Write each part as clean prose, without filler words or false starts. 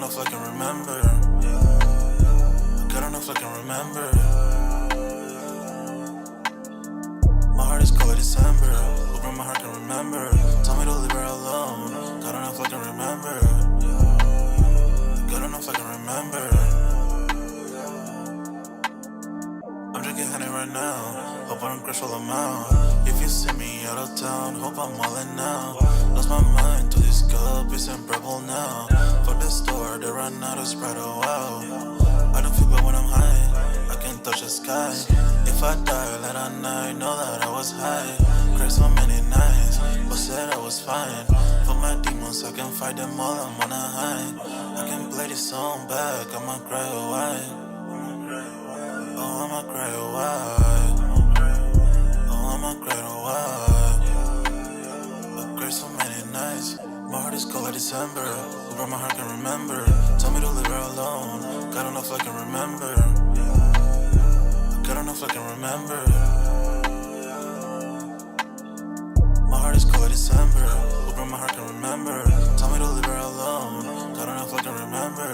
enough I can remember. Good enough I can remember. My heart is cold like December. Open my heart can remember. Tell me to leave her alone. Good enough I can remember. Good enough I can remember. I'm drinking honey right now. Hope I don't crush all amount. If you see me out of town, hope I'm wildin' now. Lost my mind to this cup, it's unbearable now. For the store, they run out of Sprite, oh wow. I don't feel bad when I'm high, I can touch the sky. If I die late at night, know that I was high. Cried so many nights, but said I was fine. For my demons, I can fight them all, I'm on a high. I can play this song back, I'ma cry a while. Oh, I'ma cry a while. Oh, I'ma cry a while. I cried so many nights. My heart is cold like December. Over my heart can remember. Tell me to leave her alone. God enough I can remember. God enough I can remember. My heart is cold like December. Over my heart can remember. Tell me to leave her alone. God enough I can remember.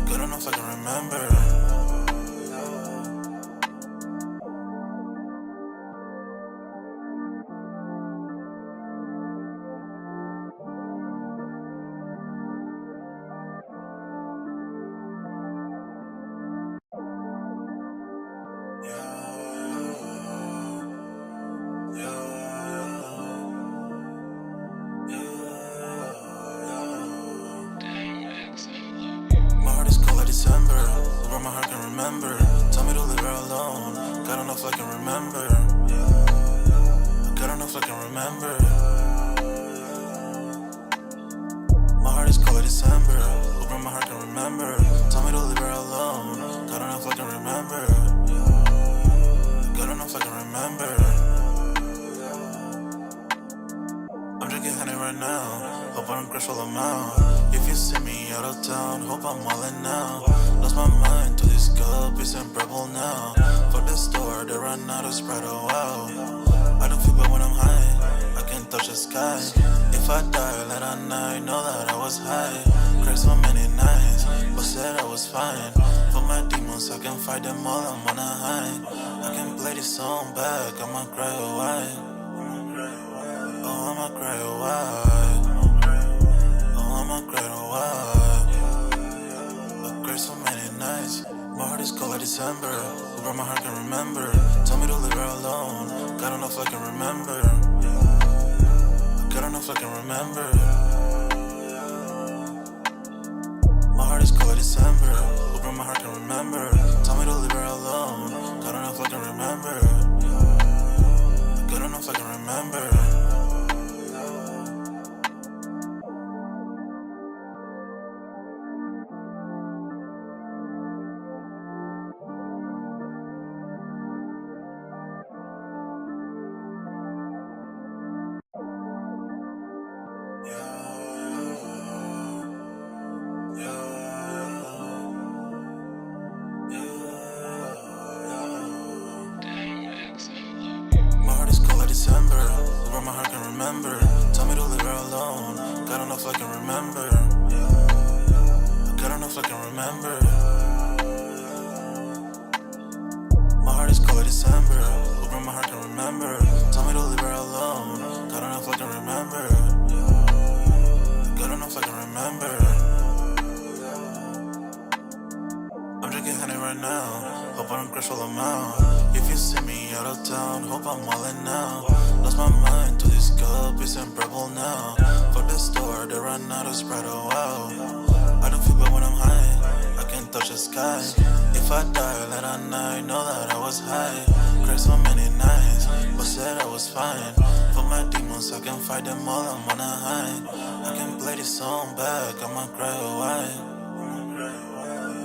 Good enough I can remember. December, over my heart can remember. Tell me to leave her alone. God enough I can remember. God enough I can remember. My heart is cold like December. Over my heart can remember. Tell me to leave her alone. God enough I can remember. God enough I can remember. I'm drinking honey right now. Hope I don't crush all amount. If you see me out of town, hope I'm wildin' now. Lost my mind to this cup, it's unbearable now. For the store, they run out of Sprite, oh wow. I don't feel bad when I'm high, I can touch the sky. If I die late at night, know that I was high. Cried so many nights, but said I was fine. For my demons, I can fight them all, I'm on a high. I can play this song back, I'ma cry a while. Oh, I'ma cry a while. Oh, I'ma cry a while. I cried so many nights. My heart is cold like December. Over my heart can remember. Tell me to leave her alone. God enough I can remember. God enough I can remember. My heart is cold like December. Over my heart can remember. Tell me to leave her alone. God enough I can remember. God enough I can remember. December, over my heart can remember. Tell me to leave her alone. God enough I can remember. God enough I can remember. My heart is cold like December. Over my heart can remember. Tell me to leave her alone. God enough I can remember. God enough I can remember. I'm drinking honey right now. Hope I don't crush all amount. If you see me out of town, hope I'm wildin' now. Lost my mind to this cup, it's unbearable now. For the store, they run out of Sprite, oh wow. I don't feel bad when I'm high, I can touch the sky. If I die late at night, know that I was high. Cried so many nights, but said I was fine. For my demons, I can fight them all, I'm on a high. I can play this song back, I'ma cry a while.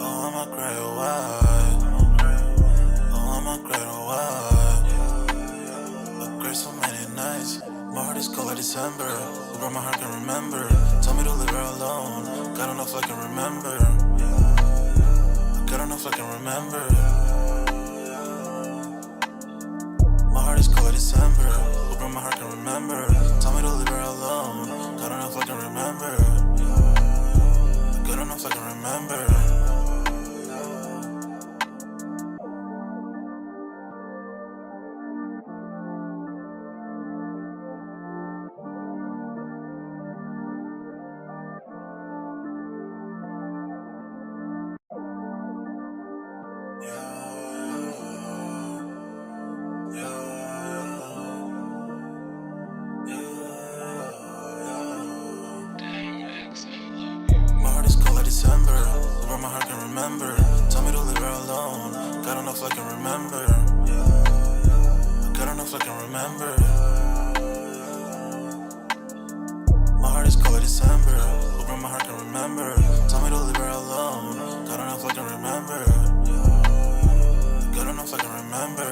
Oh, I'ma cry a while. Oh, I'ma cry a while. I cried so many nights. My heart is cold like December. Over my heart can remember. Tell me to leave her alone. God enough I can remember. God enough I can remember. My heart is cold like December. Over my heart can remember. Tell me to leave her alone. God enough I can remember. where my heart can remember. Tell me to leave her alone. God don't know if I can remember. God don't know if I can remember. My heart is cold like December. Where my heart can remember. Tell me to leave her alone. God don't know if I can remember. God don't know if I can remember.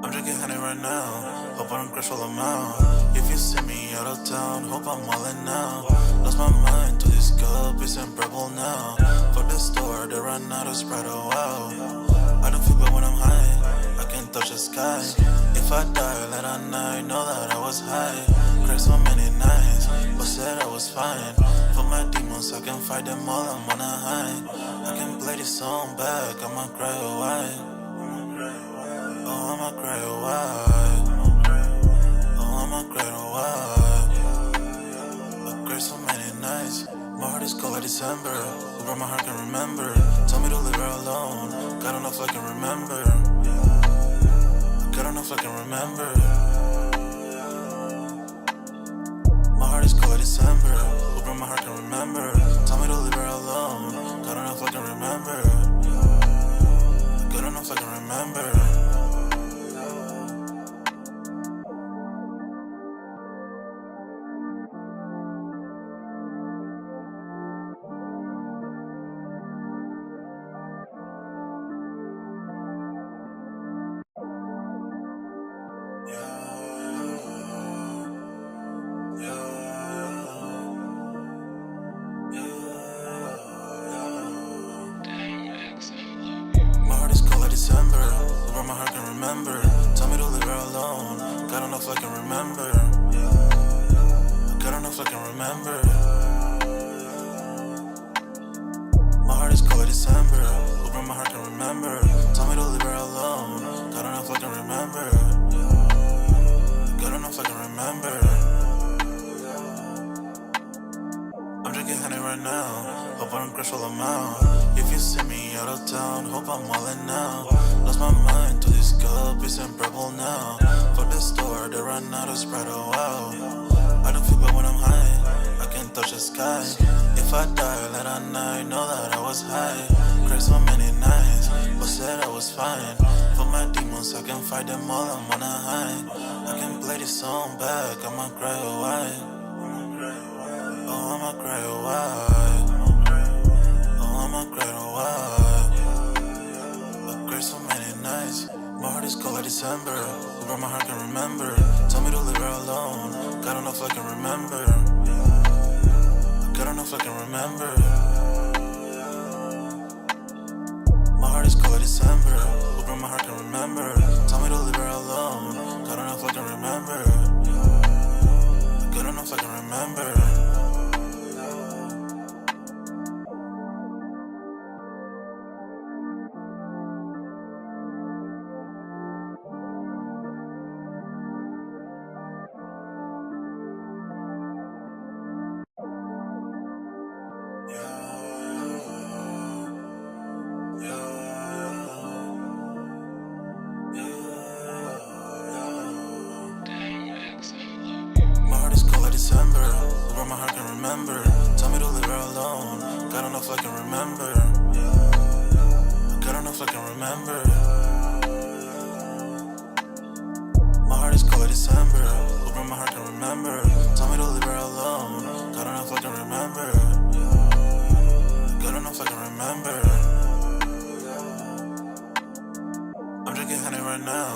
I'm drinking honey right now. Hope I don't crash all I'm out. If you see me out of town, hope I'm all in now. Lost my mind to this cup, it's unbearable now. For the store, they run out of Sprite, oh wow. I don't feel bad when I'm high, I can't touch the sky. If I die late at night, know that I was high. Cried so many nights, but said I was fine. For my demons, I can fight them all, I'm on a high. I can play this song back, I'ma cry or why. Oh, I'ma cry or why. Oh, I'ma cry or why. I cried so many nights. My heart is cold like December. Where my heart can remember. Tell me to leave her alone. God don't know if I can remember. God don't know if I can remember. My heart is cold like December. Where my heart can remember. Tell me to leave her alone. God don't know if I can remember. God don't know if I can remember. My heart is cold like December. Where my heart can remember. Tell me to leave her alone. God don't know if I can remember. God don't know if I can remember. My heart is cold like December. Where my heart can remember. Tell me to leave her alone. God don't know if I can remember. God don't know if I can remember. I'm drinking honey right now. Hope I don't crash all I'm out. If you see me out of town, hope I'm all in now. Lost my mind to this cup, it's unbearable now. For the store, they run out of Sprite, oh wow. I don't feel bad when I'm high, I can't touch the sky. If I die late at night, know that I was high. Cried so many nights, but said I was fine. For my demons, I can fight them all, I'm on a high. I can play this song back, I'ma cry or why. Oh, I'ma cry or why. Oh, I'ma cry or why. I cried so many nights. My heart is cold like December. Where my heart can remember. Tell me to leave her alone. God don't know if I can remember. God don't know if I can remember. My heart is cold like December. Where my heart can remember. Tell me to leave her alone. God don't know if I can remember. God don't know if I can remember. My heart is cold like December. Where my heart can remember. Tell me to leave her alone. God don't know if I can remember. God don't know if I can remember. My heart is cold like December. Where my heart can remember. Tell me to leave her alone. God don't know if I can remember. God don't know if I can remember. I'm drinking honey right now.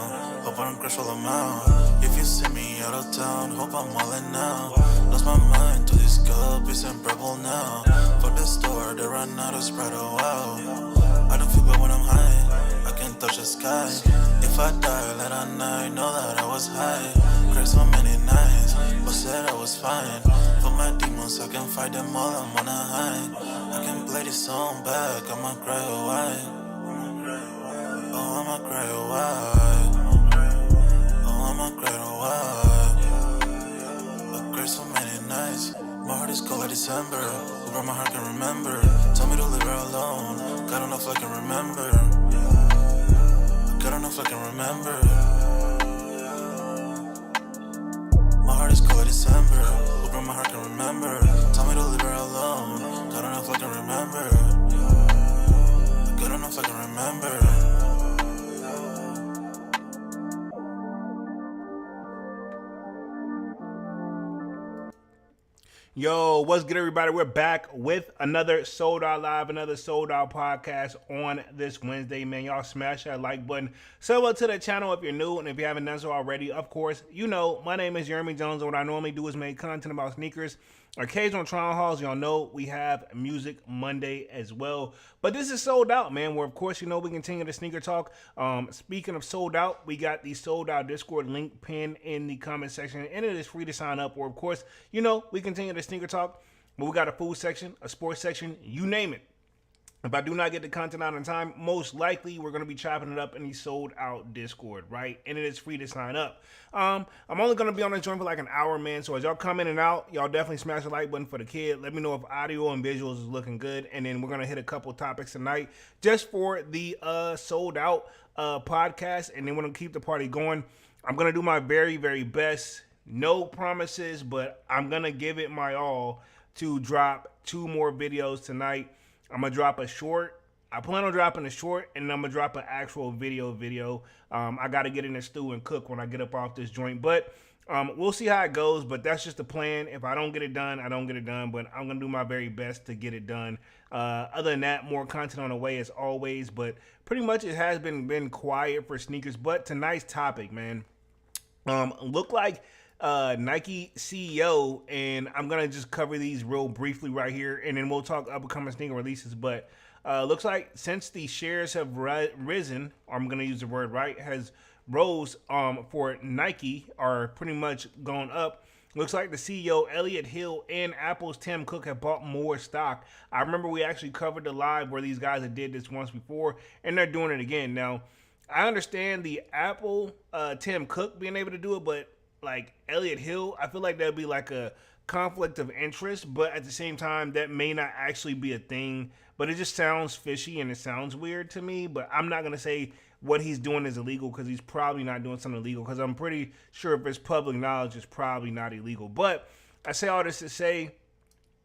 Hope I don't crash all I'm out. If you see me out of town, hope I'm all in now. Lost my mind to this cup, it's unbearable now. For the store, they run out of Sprite, oh wow. I don't feel bad when I'm high, I can't touch the sky. If I die late at night, know that I was high. Cried so many nights, but said I was fine. For my demons, I can fight them all, I'm on a high. I can play this song back, I'ma cry or why. Oh, I'ma cry or why. Oh, I'ma cry or why. I cried so many nights. My heart is cold like December. Where my heart can remember. Tell me to leave her alone. God don't know if I can remember. God don't know if I can remember. My heart is cold like December. Open my heart can remember. Tell me to leave her alone. God don't know if I can remember. God don't know if I can remember. Yo, what's good, everybody? We're back with another Sold Out Live, another Sold Out podcast on this Wednesday, man. Y'all smash that like button. Sub up to the channel if you're new, and if you haven't done so already, of course, you know, my name is Jeremy Jones, and what I normally do is make content about sneakers. Occasional trial hauls, y'all know we have Music Monday as well. But this is Sold Out, man, where, of course, you know, we continue the sneaker talk. Speaking of Sold Out, we got the Sold Out Discord link pinned in the comment section, and it is free to sign up. Or, of course, you know, we continue the sneaker talk, but we got a food section, a sports section, you name it. If I do not get the content out in time, most likely we're going to be chopping it up in the Sold Out Discord, right? And it is free to sign up. I'm only going to be on the joint for like an hour, man. So as y'all come in and out, y'all definitely smash the like button for the kid. Let me know if audio and visuals is looking good. And then we're going to hit a couple topics tonight just for the Sold Out podcast. And then we're going to keep the party going. I'm going to do my very, very best. No promises, but I'm going to give it my all to drop 2 more videos tonight. I'm going to drop a short. I plan on dropping a short, and I'm going to drop an actual video. I got to get in the stew and cook when I get up off this joint. But we'll see how it goes, but that's just the plan. If I don't get it done, I don't get it done. But I'm going to do my very best to get it done. Other than that, more content on the way as always. But pretty much it has been quiet for sneakers. But tonight's topic, man, look like Nike CEO, and I'm gonna just cover these real briefly right here, and then we'll talk upcoming sneaker releases. But looks like since the shares have risen, or I'm gonna use the word right, has rose for Nike, are pretty much gone up. Looks like the CEO Elliott Hill and Apple's Tim Cook have bought more stock. I remember we actually covered the live where these guys had did this once before, and they're doing it again now. I understand the Apple Tim Cook being able to do it, but like Elliott Hill, I feel like that'd be like a conflict of interest, but at the same time, that may not actually be a thing. But it just sounds fishy and it sounds weird to me. But I'm not gonna say what he's doing is illegal, because he's probably not doing something illegal, because I'm pretty sure if it's public knowledge, it's probably not illegal. But I say all this to say,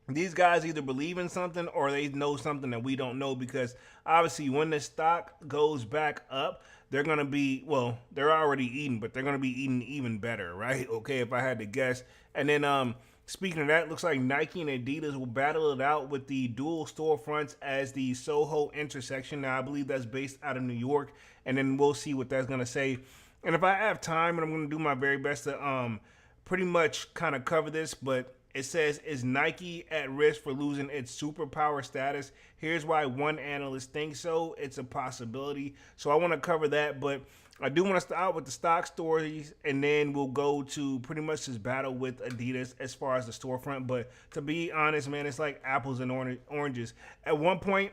these guys either believe in something or they know something that we don't know, because obviously when the stock goes back up, they're going to be, well, they're already eating, but they're going to be eating even better, right? Okay, if I had to guess. And then speaking of that, looks like Nike and Adidas will battle it out with the dual storefronts as the SoHo intersection. Now, I believe that's based out of New York, and then we'll see what that's going to say. And if I have time, and I'm going to do my very best to pretty much kind of cover this, but it says, is Nike at risk for losing its superpower status? Here's why one analyst thinks so. It's a possibility. So I want to cover that, but I do want to start with the stock stories, and then we'll go to pretty much this battle with Adidas as far as the storefront. But to be honest, man, it's like apples and oranges. At one point,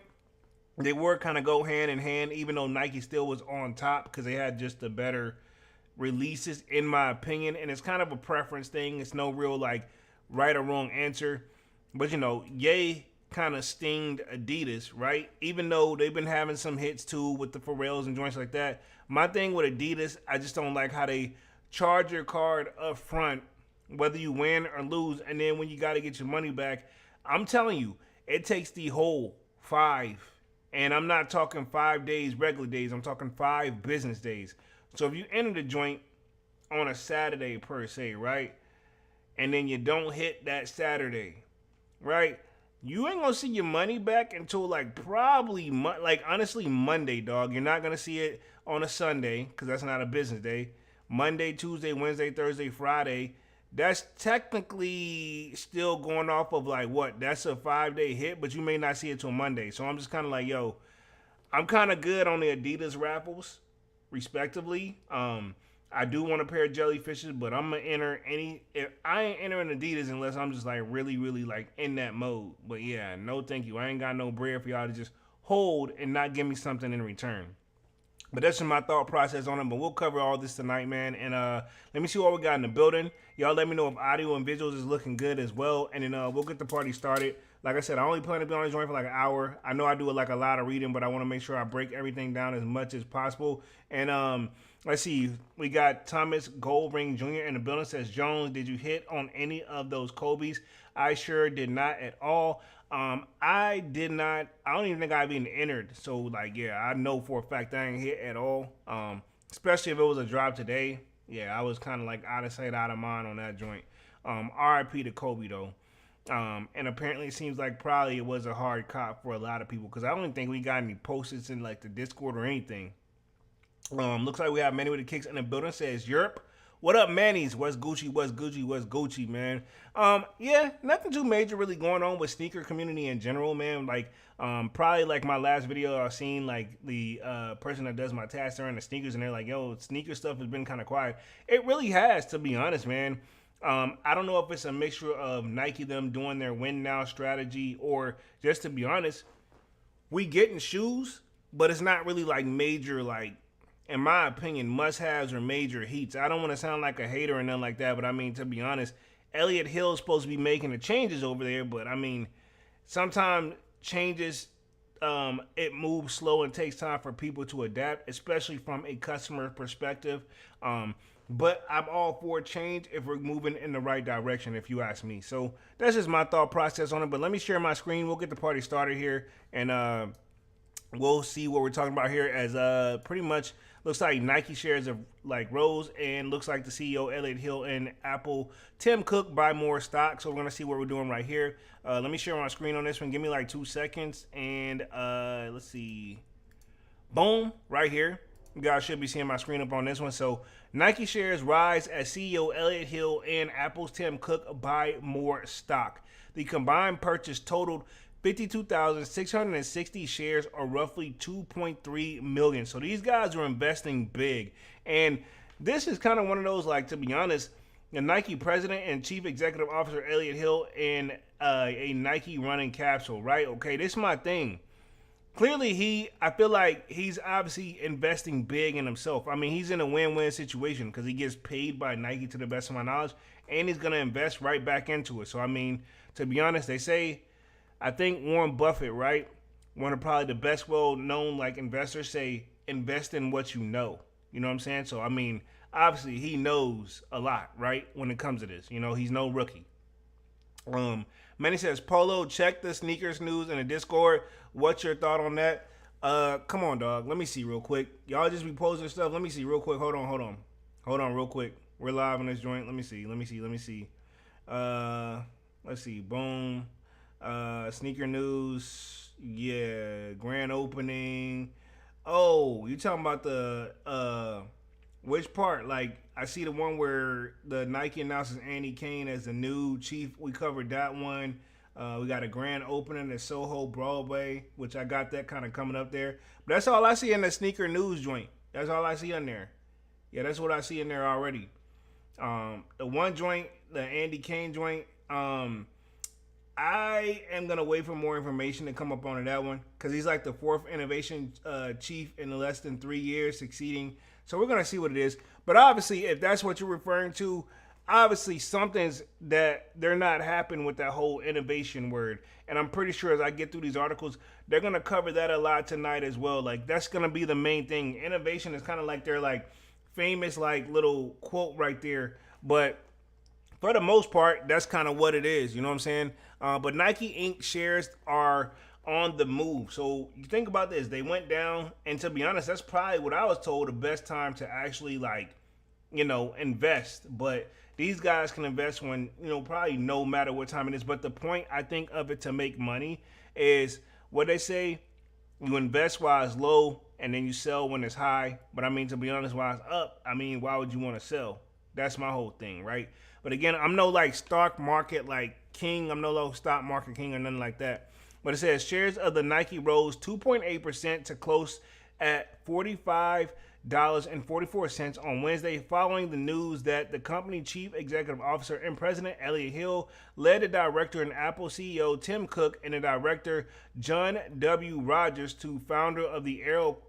they were kind of go hand in hand, even though Nike still was on top because they had just the better releases, in my opinion. And it's kind of a preference thing. It's no real like right or wrong answer, but you know, Ye kind of stinged Adidas, right? Even though they've been having some hits too with the Pharrells and joints like that. My thing with Adidas, I just don't like how they charge your card up front, whether you win or lose, and then when you got to get your money back, I'm telling you, it takes the whole 5, and I'm not talking 5 days, regular days, I'm talking 5 business days. So if you enter the joint on a Saturday per se, right? And then you don't hit that Saturday, right? You ain't gonna see your money back until like probably, like honestly, Monday, dog. You're not gonna see it on a Sunday, because that's not a business day. Monday, Tuesday, Wednesday, Thursday, Friday. That's technically still going off of like what? That's a 5-day hit, but you may not see it till Monday. So I'm just kind of like, yo, I'm kind of good on the Adidas raffles, respectively. I do want a pair of jellyfishes, but I'm gonna enter I ain't entering Adidas unless I'm just like really, really like in that mode. But yeah, no thank you. I ain't got no bread for y'all to just hold and not give me something in return. But that's just my thought process on it. But we'll cover all this tonight, man. And let me see what we got in the building. Y'all let me know if audio and visuals is looking good as well. And then we'll get the party started. Like I said, I only plan to be on the joint for like an hour. I know I do like a lot of reading, but I want to make sure I break everything down as much as possible. And Let's see. We got Thomas Goldring Jr. in the building. Says, Jones, did you hit on any of those Kobe's? I sure did not at all. I did not. I don't even think I've even entered. So, like, yeah, I know for a fact I ain't hit at all. Especially if it was a drop today. Yeah, I was kind of like out of sight, out of mind on that joint. RIP to Kobe, though. And apparently it seems like probably it was a hard cop for a lot of people because I don't think we got any posts in like the Discord or anything. Looks like we have Manny with the kicks in the building. Says Europe. What up, Manny's? What's Gucci? What's Gucci? What's Gucci, man? Yeah, nothing too major really going on with sneaker community in general, man. Like, probably like my last video, I seen like the person that does my tags during the sneakers, and they're like, "Yo, sneaker stuff has been kind of quiet." It really has, to be honest, man. I don't know if it's a mixture of Nike them doing their win now strategy, or just to be honest, we getting shoes, but it's not really like major like, in my opinion, must-haves or major heats. I don't want to sound like a hater or nothing like that, but I mean, to be honest, Elliott Hill is supposed to be making the changes over there, but I mean, sometimes changes, it moves slow and takes time for people to adapt, especially from a customer perspective. But I'm all for change if we're moving in the right direction, if you ask me. So that's just my thought process on it. But let me share my screen. We'll get the party started here, and we'll see what we're talking about here. As pretty much looks like Nike shares of like rose, and looks like the CEO Elliott Hill and Apple Tim Cook buy more stock. So we're gonna see what we're doing right here. Let me share my screen on this one. Give me like 2 seconds, and let's see. Boom, right here. You guys should be seeing my screen up on this one. So Nike shares rise as CEO Elliott Hill and Apple's Tim Cook buy more stock. The combined purchase totaled 52,660 shares, or roughly 2.3 million. So these guys are investing big. And this is kind of one of those, like, to be honest, the Nike president and chief executive officer Elliott Hill in a Nike running capsule, right? Okay, this is my thing. Clearly, I feel like he's obviously investing big in himself. I mean, he's in a win-win situation because he gets paid by Nike, to the best of my knowledge, and he's going to invest right back into it. So, I mean, to be honest, they say, I think Warren Buffett, right, one of probably the best well-known like investors, say, invest in what you know. You know what I'm saying? So, I mean, obviously, he knows a lot, right, when it comes to this. You know, he's no rookie. Manny says, Polo, check the sneakers news in the Discord. What's your thought on that? Come on, dog. Let me see real quick. Y'all just be posting stuff. Let me see real quick. Hold on real quick. We're live on this joint. Let me see. Let's see. Boom. Sneaker news. Yeah. Grand opening. Oh, you talking about the which part? Like, I see the one where the Nike announces Andy Kane as the new chief. We covered that one. We got a grand opening at SoHo Broadway, which I got that kind of coming up there. But that's all I see in the sneaker news joint. That's all I see in there. Yeah, that's what I see in there already. The one joint, the Andy Kane joint, I am going to wait for more information to come up on that one, because he's like the fourth innovation chief in less than 3 years, succeeding. So we're going to see what it is. But obviously, if that's what you're referring to, obviously something's that they're not happy with that whole innovation word. And I'm pretty sure as I get through these articles, they're going to cover that a lot tonight as well. Like, that's going to be the main thing. Innovation is kind of like their like famous like little quote right there. But for the most part, that's kind of what it is. You know what I'm saying? But Nike Inc. shares are on the move. So you think about this. They went down, and to be honest, that's probably what I was told the best time to actually like, you know, invest. But these guys can invest when, you know, probably no matter what time it is. But the point, I think, of it to make money is what they say, you invest while it's low and then you sell when it's high. But I mean, to be honest, while it's up, I mean, why would you want to sell? That's my whole thing, right? But again, I'm no like stock market like king. I'm no low stock market king or nothing like that. But it says shares of the Nike rose 2.8% to close at $45.44 on Wednesday, following the news that the company chief executive officer and president Elliott Hill led the director and Apple CEO Tim Cook and the director John W. Rogers, to founder of the Arrow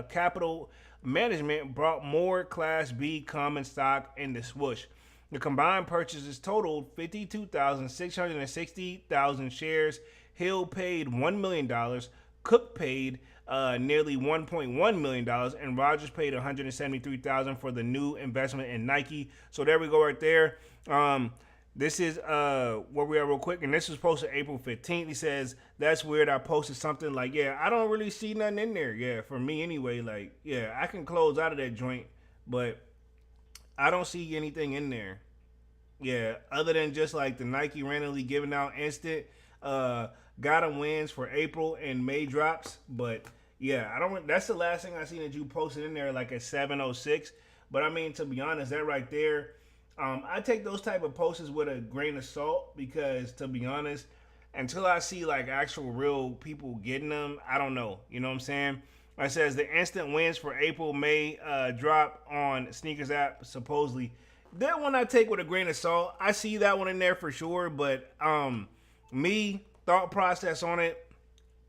Capital Management, brought more Class B common stock in the swoosh. The combined purchases totaled 52,660,000 shares. Hill paid $1 million. Cook paid nearly $1.1 million, and Rogers paid $173,000 for the new investment in Nike. So there we go right there. This is where we are real quick, and this was posted April 15th. He says, that's weird. I posted something like, yeah, I don't really see nothing in there. Yeah, for me anyway. Like, yeah, I can close out of that joint, but I don't see anything in there. Yeah, other than just like the Nike randomly giving out instant got 'em wins for April and May drops. But yeah, I don't. That's the last thing I seen that you posted in there, like at 7:06. But I mean, to be honest, that right there, I take those type of posts with a grain of salt because, to be honest, until I see like actual real people getting them, I don't know. You know what I'm saying? It says the instant wins for April May drop on sneakers app supposedly. That one I take with a grain of salt. I see that one in there for sure, but me thought process on it,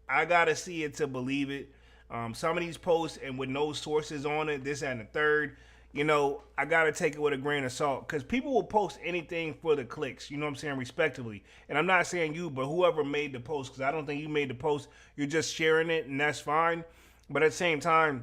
I gotta see it to believe it. Some of these posts and with no sources on it, this and the third, you know, I gotta take it with a grain of salt because people will post anything for the clicks. You know what I'm saying, respectively. And I'm not saying you, but whoever made the post, because I don't think you made the post. You're just sharing it, and that's fine. But at the same time,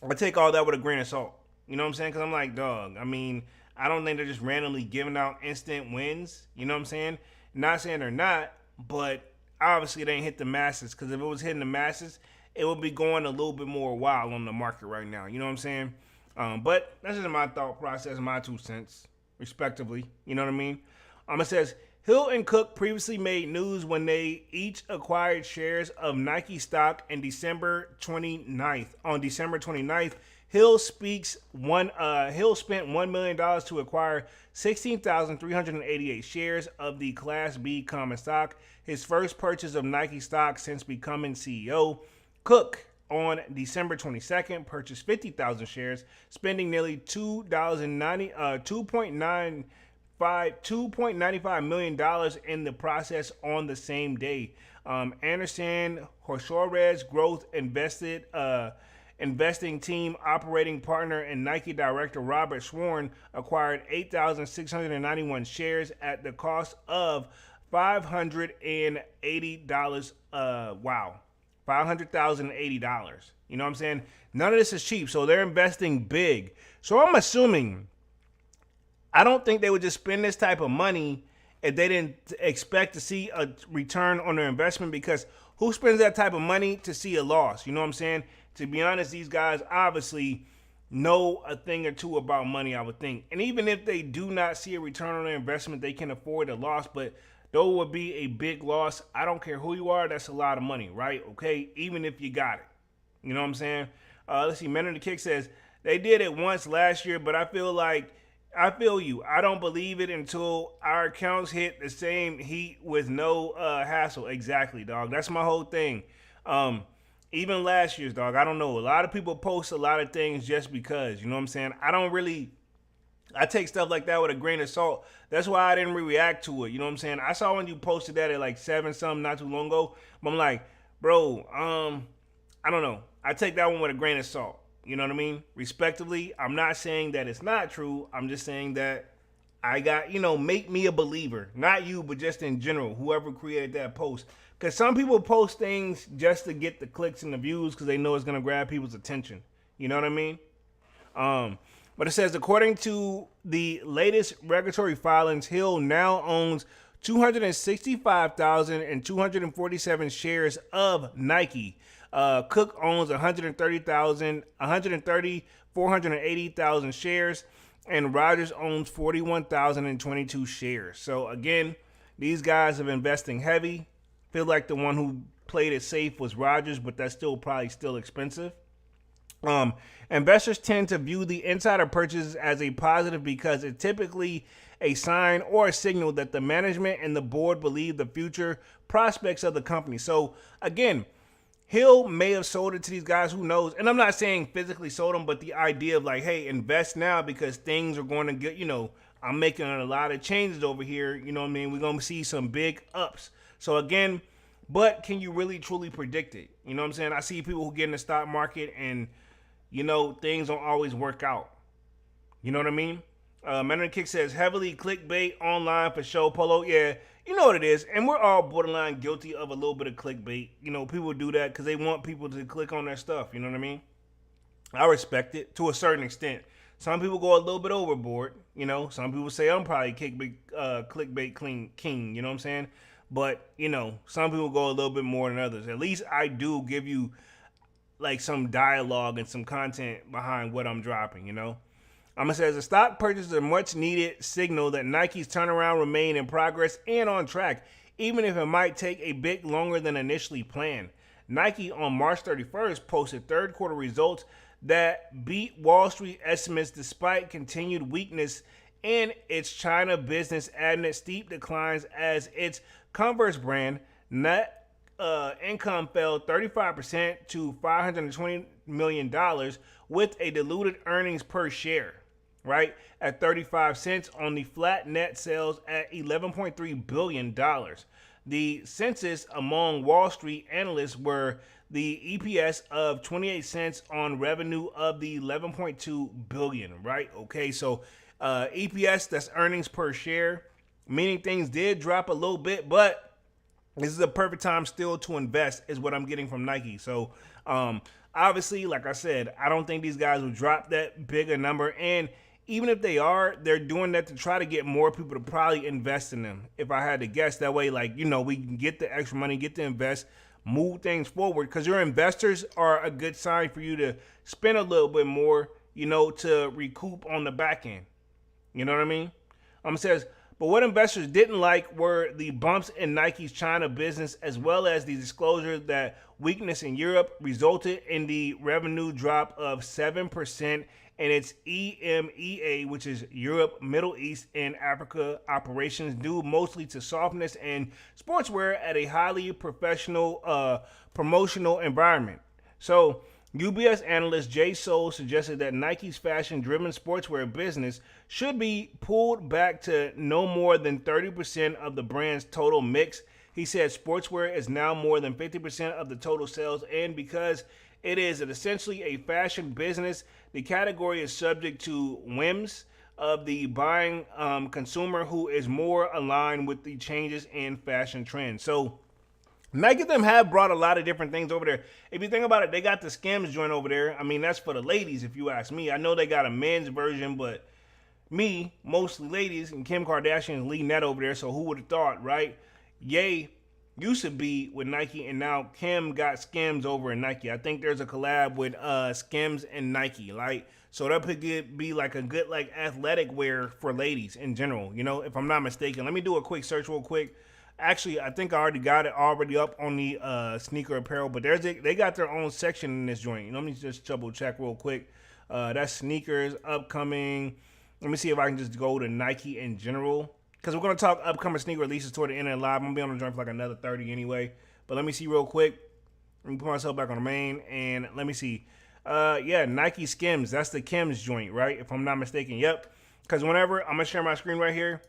I take all that with a grain of salt. You know what I'm saying? Because I'm like, dog. I mean, I don't think they're just randomly giving out instant wins. You know what I'm saying? Not saying they're not, but obviously it ain't hit the masses. Because if it was hitting the masses, it would be going a little bit more wild on the market right now. You know what I'm saying? But that's just my thought process, my 2 cents, respectively. You know what I mean? It says, Hill and Cook previously made news when they each acquired shares of Nike stock in December 29th. On December 29th, Hill spent $1 million to acquire 16,388 shares of the Class B common stock, his first purchase of Nike stock since becoming CEO. Cook, on December 22nd, purchased 50,000 shares, spending nearly $2.95 million in the process on the same day. Anderson Horsorez Growth investing team operating partner and Nike director Robert Sworn acquired 8,691 shares at the cost of $580. Wow. $500,080. You know what I'm saying? None of this is cheap, so they're investing big. So I'm assuming, I don't think they would just spend this type of money if they didn't expect to see a return on their investment, because who spends that type of money to see a loss? You know what I'm saying? To be honest, these guys obviously know a thing or two about money, I would think. And even if they do not see a return on their investment, they can afford a loss, but though it would be a big loss, I don't care who you are, that's a lot of money, right? Okay, even if you got it. You know what I'm saying? Let's see, Men in the Kick says, they did it once last year, but I feel you. I don't believe it until our accounts hit the same heat with no hassle. Exactly, dog. That's my whole thing. Even last year's, dog, I don't know. A lot of people post a lot of things just because, you know what I'm saying? I take stuff like that with a grain of salt. That's why I didn't react to it. You know what I'm saying? I saw when you posted that at like 7 something not too long ago. But I'm like, bro, I don't know. I take that one with a grain of salt. You know what I mean? Respectively, I'm not saying that it's not true. I'm just saying that I got, make me a believer. Not you, but just in general, whoever created that post. Because some people post things just to get the clicks and the views because they know it's going to grab people's attention. You know what I mean? But it says, according to the latest regulatory filings, Hill now owns 265,247 shares of Nike. Cook owns 480,000 shares, and Rogers owns 41,022 shares. So again, these guys have investing heavy. Feel like the one who played it safe was Rogers, but that's probably still expensive. Investors tend to view the insider purchases as a positive because it's typically a sign or a signal that the management and the board believe the future prospects of the company. So again, Hill may have sold it to these guys, who knows? And I'm not saying physically sold them, but the idea of like, hey, invest now because things are going to get, I'm making a lot of changes over here. You know what I mean? We're going to see some big ups. So again, but can you really truly predict it? You know what I'm saying? I see people who get in the stock market and, things don't always work out. You know what I mean? Man on the Kick says heavily clickbait online for show polo. Yeah, you know what it is, and we're all borderline guilty of a little bit of clickbait. You know, people do that because they want people to click on their stuff. You know what I mean? I respect it to a certain extent. Some people go a little bit overboard. You know, some people say I'm probably clickbait king. You know what I'm saying? But you know, some people go a little bit more than others. At least I do give you like some dialogue and some content behind what I'm dropping. You know. Says the stock purchase is a much needed signal that Nike's turnaround remain in progress and on track, even if it might take a bit longer than initially planned. Nike on March 31st posted third quarter results that beat Wall Street estimates despite continued weakness in its China business, adding steep declines as its Converse brand net income fell 35% to $520 million with a diluted earnings per share, right, at 35 cents on the flat net sales at $11.3 billion. The consensus among Wall Street analysts were the EPS of 28 cents on revenue of the 11.2 billion, right? Okay, so EPS, that's earnings per share, meaning things did drop a little bit, but this is a perfect time still to invest is what I'm getting from Nike. So obviously, like I said, I don't think these guys will drop that big a number, and even if they are, they're doing that to try to get more people to probably invest in them. If I had to guess, that way, like, you know, we can get the extra money, get to invest, move things forward, because your investors are a good sign for you to spend a little bit more, you know, to recoup on the back end. You know what I mean? Says, but what investors didn't like were the bumps in Nike's China business, as well as the disclosure that weakness in Europe resulted in the revenue drop of 7% in its EMEA, which is Europe, Middle East, and Africa operations, due mostly to softness in sportswear at a highly professional promotional environment. So, UBS analyst Jay Soul suggested that Nike's fashion-driven sportswear business should be pulled back to no more than 30% of the brand's total mix. He said sportswear is now more than 50% of the total sales, and because it is essentially a fashion business, the category is subject to whims of the buying consumer who is more aligned with the changes in fashion trends. So Nike them have brought a lot of different things over there. If you think about it, they got the Skims joint over there. I mean, that's for the ladies, if you ask me. I know they got a men's version, but me, mostly ladies, and Kim Kardashian is leading that over there, so who would have thought, right? Ye used to be with Nike, and now Kim got Skims over in Nike. I think there's a collab with Skims and Nike, right? So that could be like a good like athletic wear for ladies in general, you know, if I'm not mistaken. Let me do a quick search real quick. Actually, I think I already got it up on the sneaker apparel, but they got their own section in this joint. Let me just double check real quick. That's sneakers upcoming. Let me see if I can just go to Nike in general, because we're going to talk upcoming sneaker releases toward the end of the live. I'm going to be on the joint for like another 30 anyway. But let me see real quick. Let me put myself back on the main, and let me see. Yeah, Nike Skims. That's the Kim's joint, right? If I'm not mistaken. Yep. Because whenever, I'm going to share my screen right here.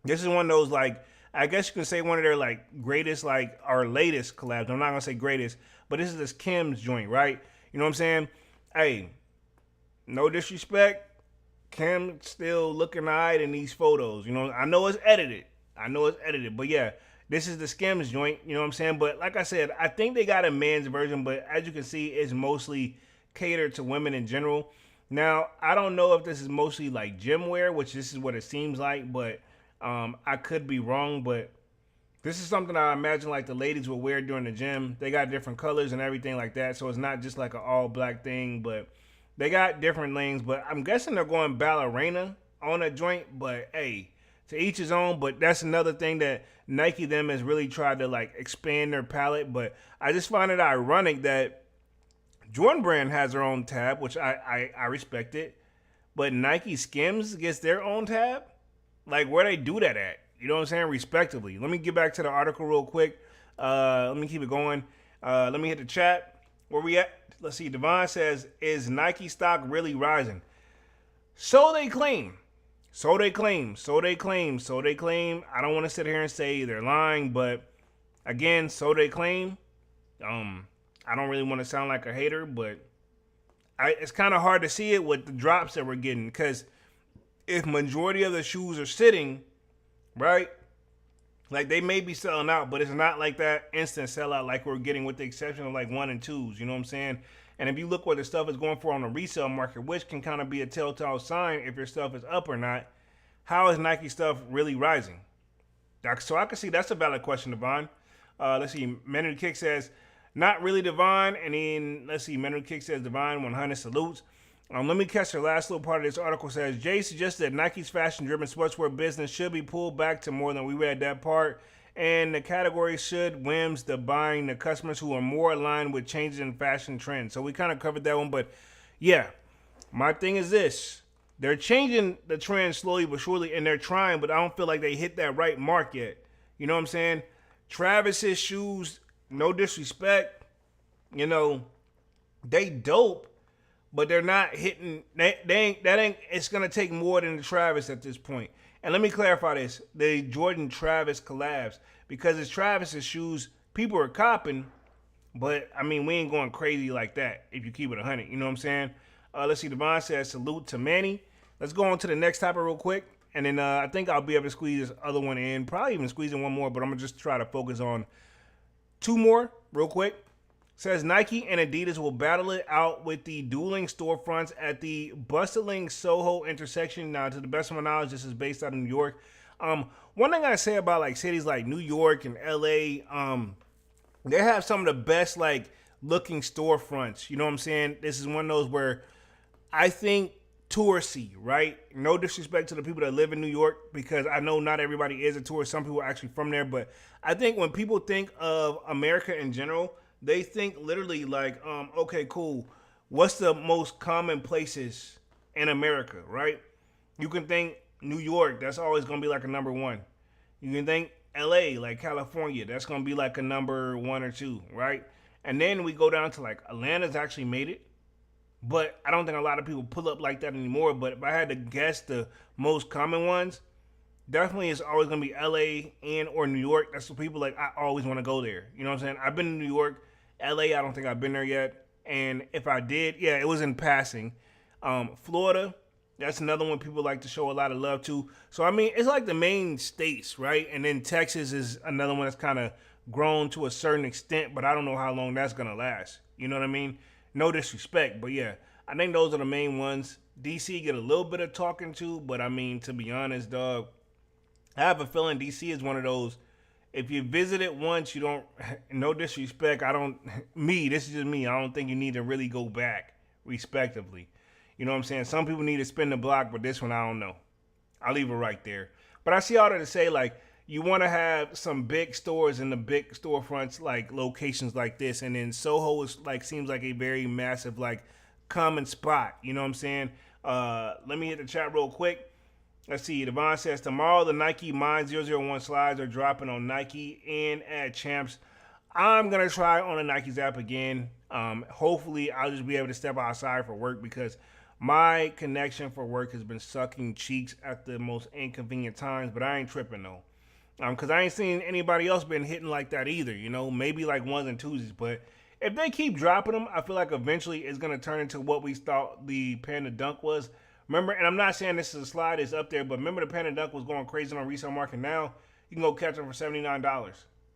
This is one of those, like, I guess you can say one of their, like, greatest, like, our latest collabs. I'm not going to say greatest, but this is this Kim's joint, right? You know what I'm saying? Hey, no disrespect. Kim still looking alright in these photos. You know, I know it's edited. But yeah, this is the Skims joint. You know what I'm saying? But like I said, I think they got a men's version, but as you can see, it's mostly catered to women in general. Now, I don't know if this is mostly like gym wear, which this is what it seems like, but I could be wrong. But this is something I imagine like the ladies will wear during the gym. They got different colors and everything like that, so it's not just like an all black thing, but they got different lanes. But I'm guessing they're going ballerina on a joint, but hey, to each his own. But that's another thing that Nike them has really tried to like expand their palette. But I just find it ironic that Jordan Brand has their own tab, which I respect it, but Nike Skims gets their own tab. Like, where they do that at? You know what I'm saying? Respectively. Let me get back to the article real quick. Let me keep it going. Let me hit the chat. Where we at? Let's see. Devon says, is Nike stock really rising? So they claim. I don't want to sit here and say they're lying, but again, so they claim. I don't really want to sound like a hater, but it's kind of hard to see it with the drops that we're getting, because if majority of the shoes are sitting, right? Like they may be selling out, but it's not like that instant sellout like we're getting, with the exception of like 1 and 2s. You know what I'm saying? And if you look what the stuff is going for on the resale market, which can kind of be a telltale sign if your stuff is up or not, how is Nike stuff really rising? So I can see that's a valid question, Devon. Let's see. Menu Kick says, not really, Devon. And then let's see. Menu Kick says, Devon 100 salutes. Let me catch the last little part of this article. Says, Jay suggests that Nike's fashion-driven sportswear business should be pulled back to more than we read that part, and the category should whims the buying the customers who are more aligned with changes in fashion trends. So we kind of covered that one, but yeah, my thing is this. They're changing the trend slowly but surely, and they're trying, but I don't feel like they hit that right mark yet. You know what I'm saying? Travis's shoes, no disrespect, you know, they dope, but they're not hitting. It's gonna take more than the Travis at this point. And let me clarify this: the Jordan Travis collabs, because it's Travis's shoes, people are copping, but I mean we ain't going crazy like that. If you keep it 100, you know what I'm saying? Let's see. Devon says salute to Manny. Let's go on to the next topic real quick, and then I think I'll be able to squeeze this other one in. Probably even squeeze in one more, but I'm gonna just try to focus on 2 more real quick. Says Nike and Adidas will battle it out with the dueling storefronts at the bustling SoHo intersection. Now, to the best of my knowledge, this is based out of New York. One thing I say about like cities like New York and LA, they have some of the best like looking storefronts. You know what I'm saying? This is one of those where I think touristy, right? No disrespect to the people that live in New York, because I know not everybody is a tourist. Some people are actually from there, but I think when people think of America in general, they think literally like, okay, cool. What's the most common places in America, right? You can think New York, that's always going to be like a number 1. You can think LA, like California, that's going to be like a number 1 or 2, right? And then we go down to like Atlanta's actually made it, but I don't think a lot of people pull up like that anymore. But if I had to guess the most common ones, definitely it's always going to be LA and or New York. That's what people like, I always want to go there. You know what I'm saying? I've been to New York. LA, I don't think I've been there yet. And if I did, yeah, it was in passing. Florida, that's another one people like to show a lot of love to. So, I mean, it's like the main states, right? And then Texas is another one that's kind of grown to a certain extent, but I don't know how long that's going to last. You know what I mean? No disrespect, but yeah, I think those are the main ones. DC get a little bit of talking to, but I mean, to be honest, dog, I have a feeling DC is one of those, if you visit it once, you don't, no disrespect, this is just me, I don't think you need to really go back, respectively. You know what I'm saying? Some people need to spin the block, but this one, I don't know. I'll leave it right there. But I see all that to say, like, you want to have some big stores in the big storefronts, like locations like this, and then SoHo is like, seems like a very massive, like, common spot. You know what I'm saying? Let me hit the chat real quick. Let's see. Devon says, tomorrow the Nike Mind 001 slides are dropping on Nike and at Champs. I'm going to try on the Nike's app again. Hopefully, I'll just be able to step outside for work, because my connection for work has been sucking cheeks at the most inconvenient times, but I ain't tripping, though. Because I ain't seen anybody else been hitting like that either, you know, maybe like 1s and 2s. But if they keep dropping them, I feel like eventually it's going to turn into what we thought the Panda Dunk was. Remember, and I'm not saying this is a slide, it's up there, but remember the Panda Dunk was going crazy on resale market. Now you can go catch them for $79.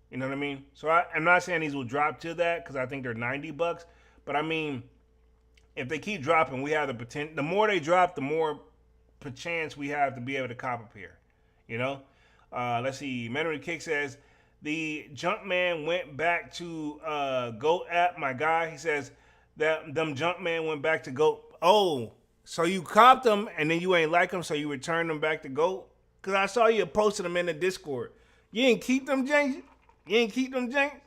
You know what I mean? So I'm not saying these will drop to that, because I think they're $90. But I mean, if they keep dropping, we have the potential. The more they drop, the more chance we have to be able to cop up here. You know? Let's see. Memory Kick says, the Jumpman went back to GOAT app, my guy. He says that them Jumpman went back to GOAT. Oh, so you copped them and then you ain't like them, so you returned them back to GOAT? Because I saw you posted them in the Discord. You ain't keep them, James? You ain't keep them, James?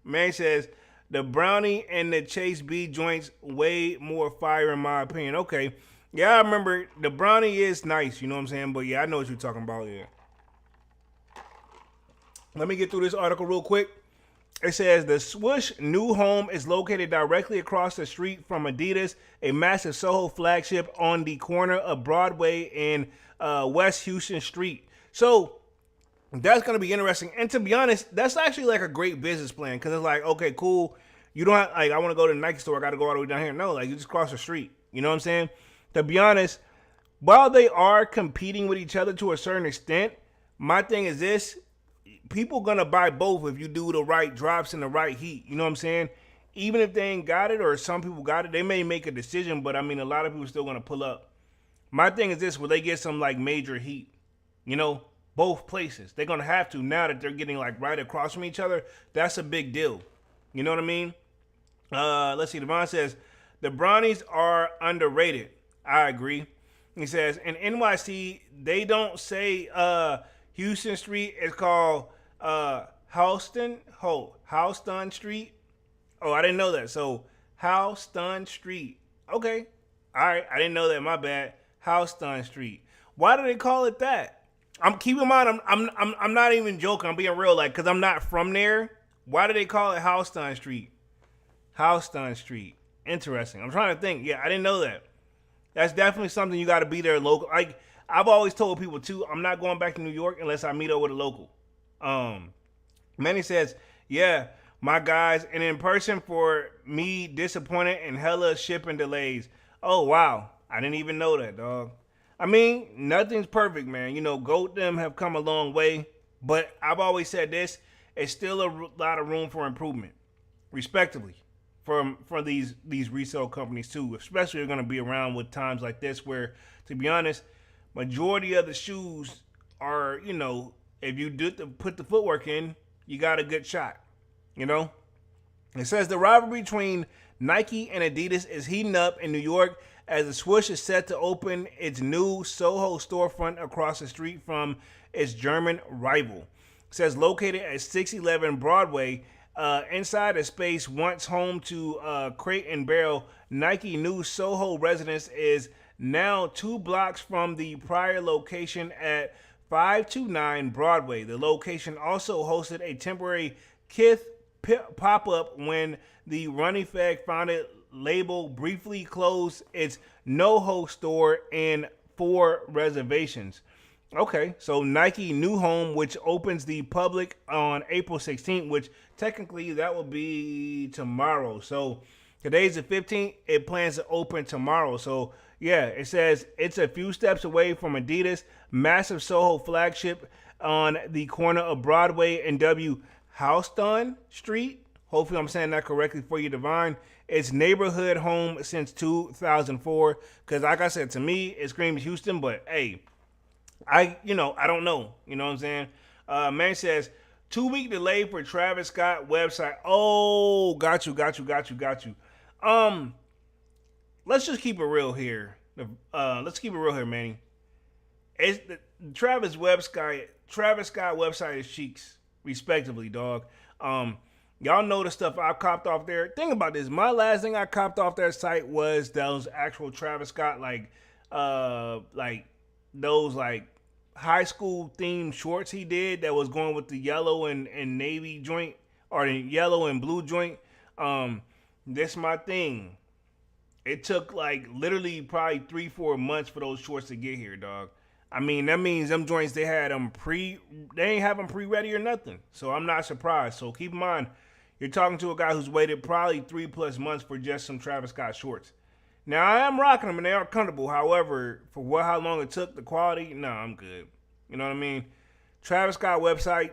Man says, the Brownie and the Chase B joints way more fire in my opinion. Okay. Yeah, I remember the Brownie is nice, you know what I'm saying? But yeah, I know what you're talking about, yeah. Let me get through this article real quick. It says the Swoosh new home is located directly across the street from Adidas, a massive SoHo flagship on the corner of Broadway and West Houston Street. So that's going to be interesting. And to be honest, that's actually like a great business plan, because it's like, okay, cool. You don't have, like, I want to go to the Nike store, I got to go all the way down here. No, like, you just cross the street. You know what I'm saying? To be honest, while they are competing with each other to a certain extent, my thing is this: people gonna buy both if you do the right drops in the right heat. You know what I'm saying? Even if they ain't got it, or some people got it, they may make a decision. But I mean, a lot of people still gonna pull up. My thing is this: will they get some like major heat? You know, both places. They're gonna have to now that they're getting like right across from each other. That's a big deal. You know what I mean? Let's see. Devon says the Brownies are underrated. I agree. He says in NYC they don't say Houston Street. It's called Houston Street. Oh, I didn't know that. So Houston Street. Okay. All right. I didn't know that. My bad. Houston Street. Why do they call it that? I'm keeping in mind. I'm not even joking. I'm being real. Like, cause I'm not from there. Why do they call it Houston Street? Houston Street. Interesting. I'm trying to think. Yeah, I didn't know that. That's definitely something you got to be there local. Like I've always told people too, I'm not going back to New York unless I meet up with a local. Manny says, yeah, my guys, and in person for me, disappointed and hella shipping delays. Oh wow, I didn't even know that, dog. I mean, nothing's perfect, man. You know, GOAT them have come a long way, but I've always said this: it's still a lot of room for improvement, respectively. For these resale companies too, especially they're going to be around with times like this where, to be honest, majority of the shoes are, you know, if you put the footwork in, you got a good shot. You know, it says the rivalry between Nike and Adidas is heating up in New York as the swoosh is set to open its new SoHo storefront across the street from its German rival. It says located at 611 Broadway. Inside a space once home to Crate and Barrel, Nike new SoHo residence is now 2 blocks from the prior location at 529 Broadway. The location also hosted a temporary Kith pop-up when the Running Fag founded label briefly closed its NoHo store and 4 reservations. Okay, so Nike new home, which opens the public on April 16th, which technically that will be tomorrow. So today's the 15th. It plans to open tomorrow. So yeah, it says it's a few steps away from Adidas' massive SoHo flagship on the corner of Broadway and W. Houston Street. Hopefully I'm saying that correctly for you, Divine. It's neighborhood home since 2004. Because like I said, to me, it screams Houston, but hey, I don't know. You know what I'm saying? Man says, 2-week delay for Travis Scott website. Oh, got you. Let's just keep it real here. Let's keep it real here, Manny. It's the Travis Scott website is cheeks, respectively, dog. Y'all know the stuff I copped off there. Think about this. My last thing I copped off their site was those actual Travis Scott, like those like high school themed shorts he did that was going with the yellow and navy joint, or the yellow and blue joint. This my thing. It took like literally probably 3-4 months for those shorts to get here, dog. I mean, that means them joints, they ain't have them pre-ready or nothing. So I'm not surprised. So keep in mind, you're talking to a guy who's waited probably 3+ months for just some Travis Scott shorts. Now, I am rocking them, and they are comfortable. However, for how long it took, the quality, I'm good. You know what I mean? Travis Scott website,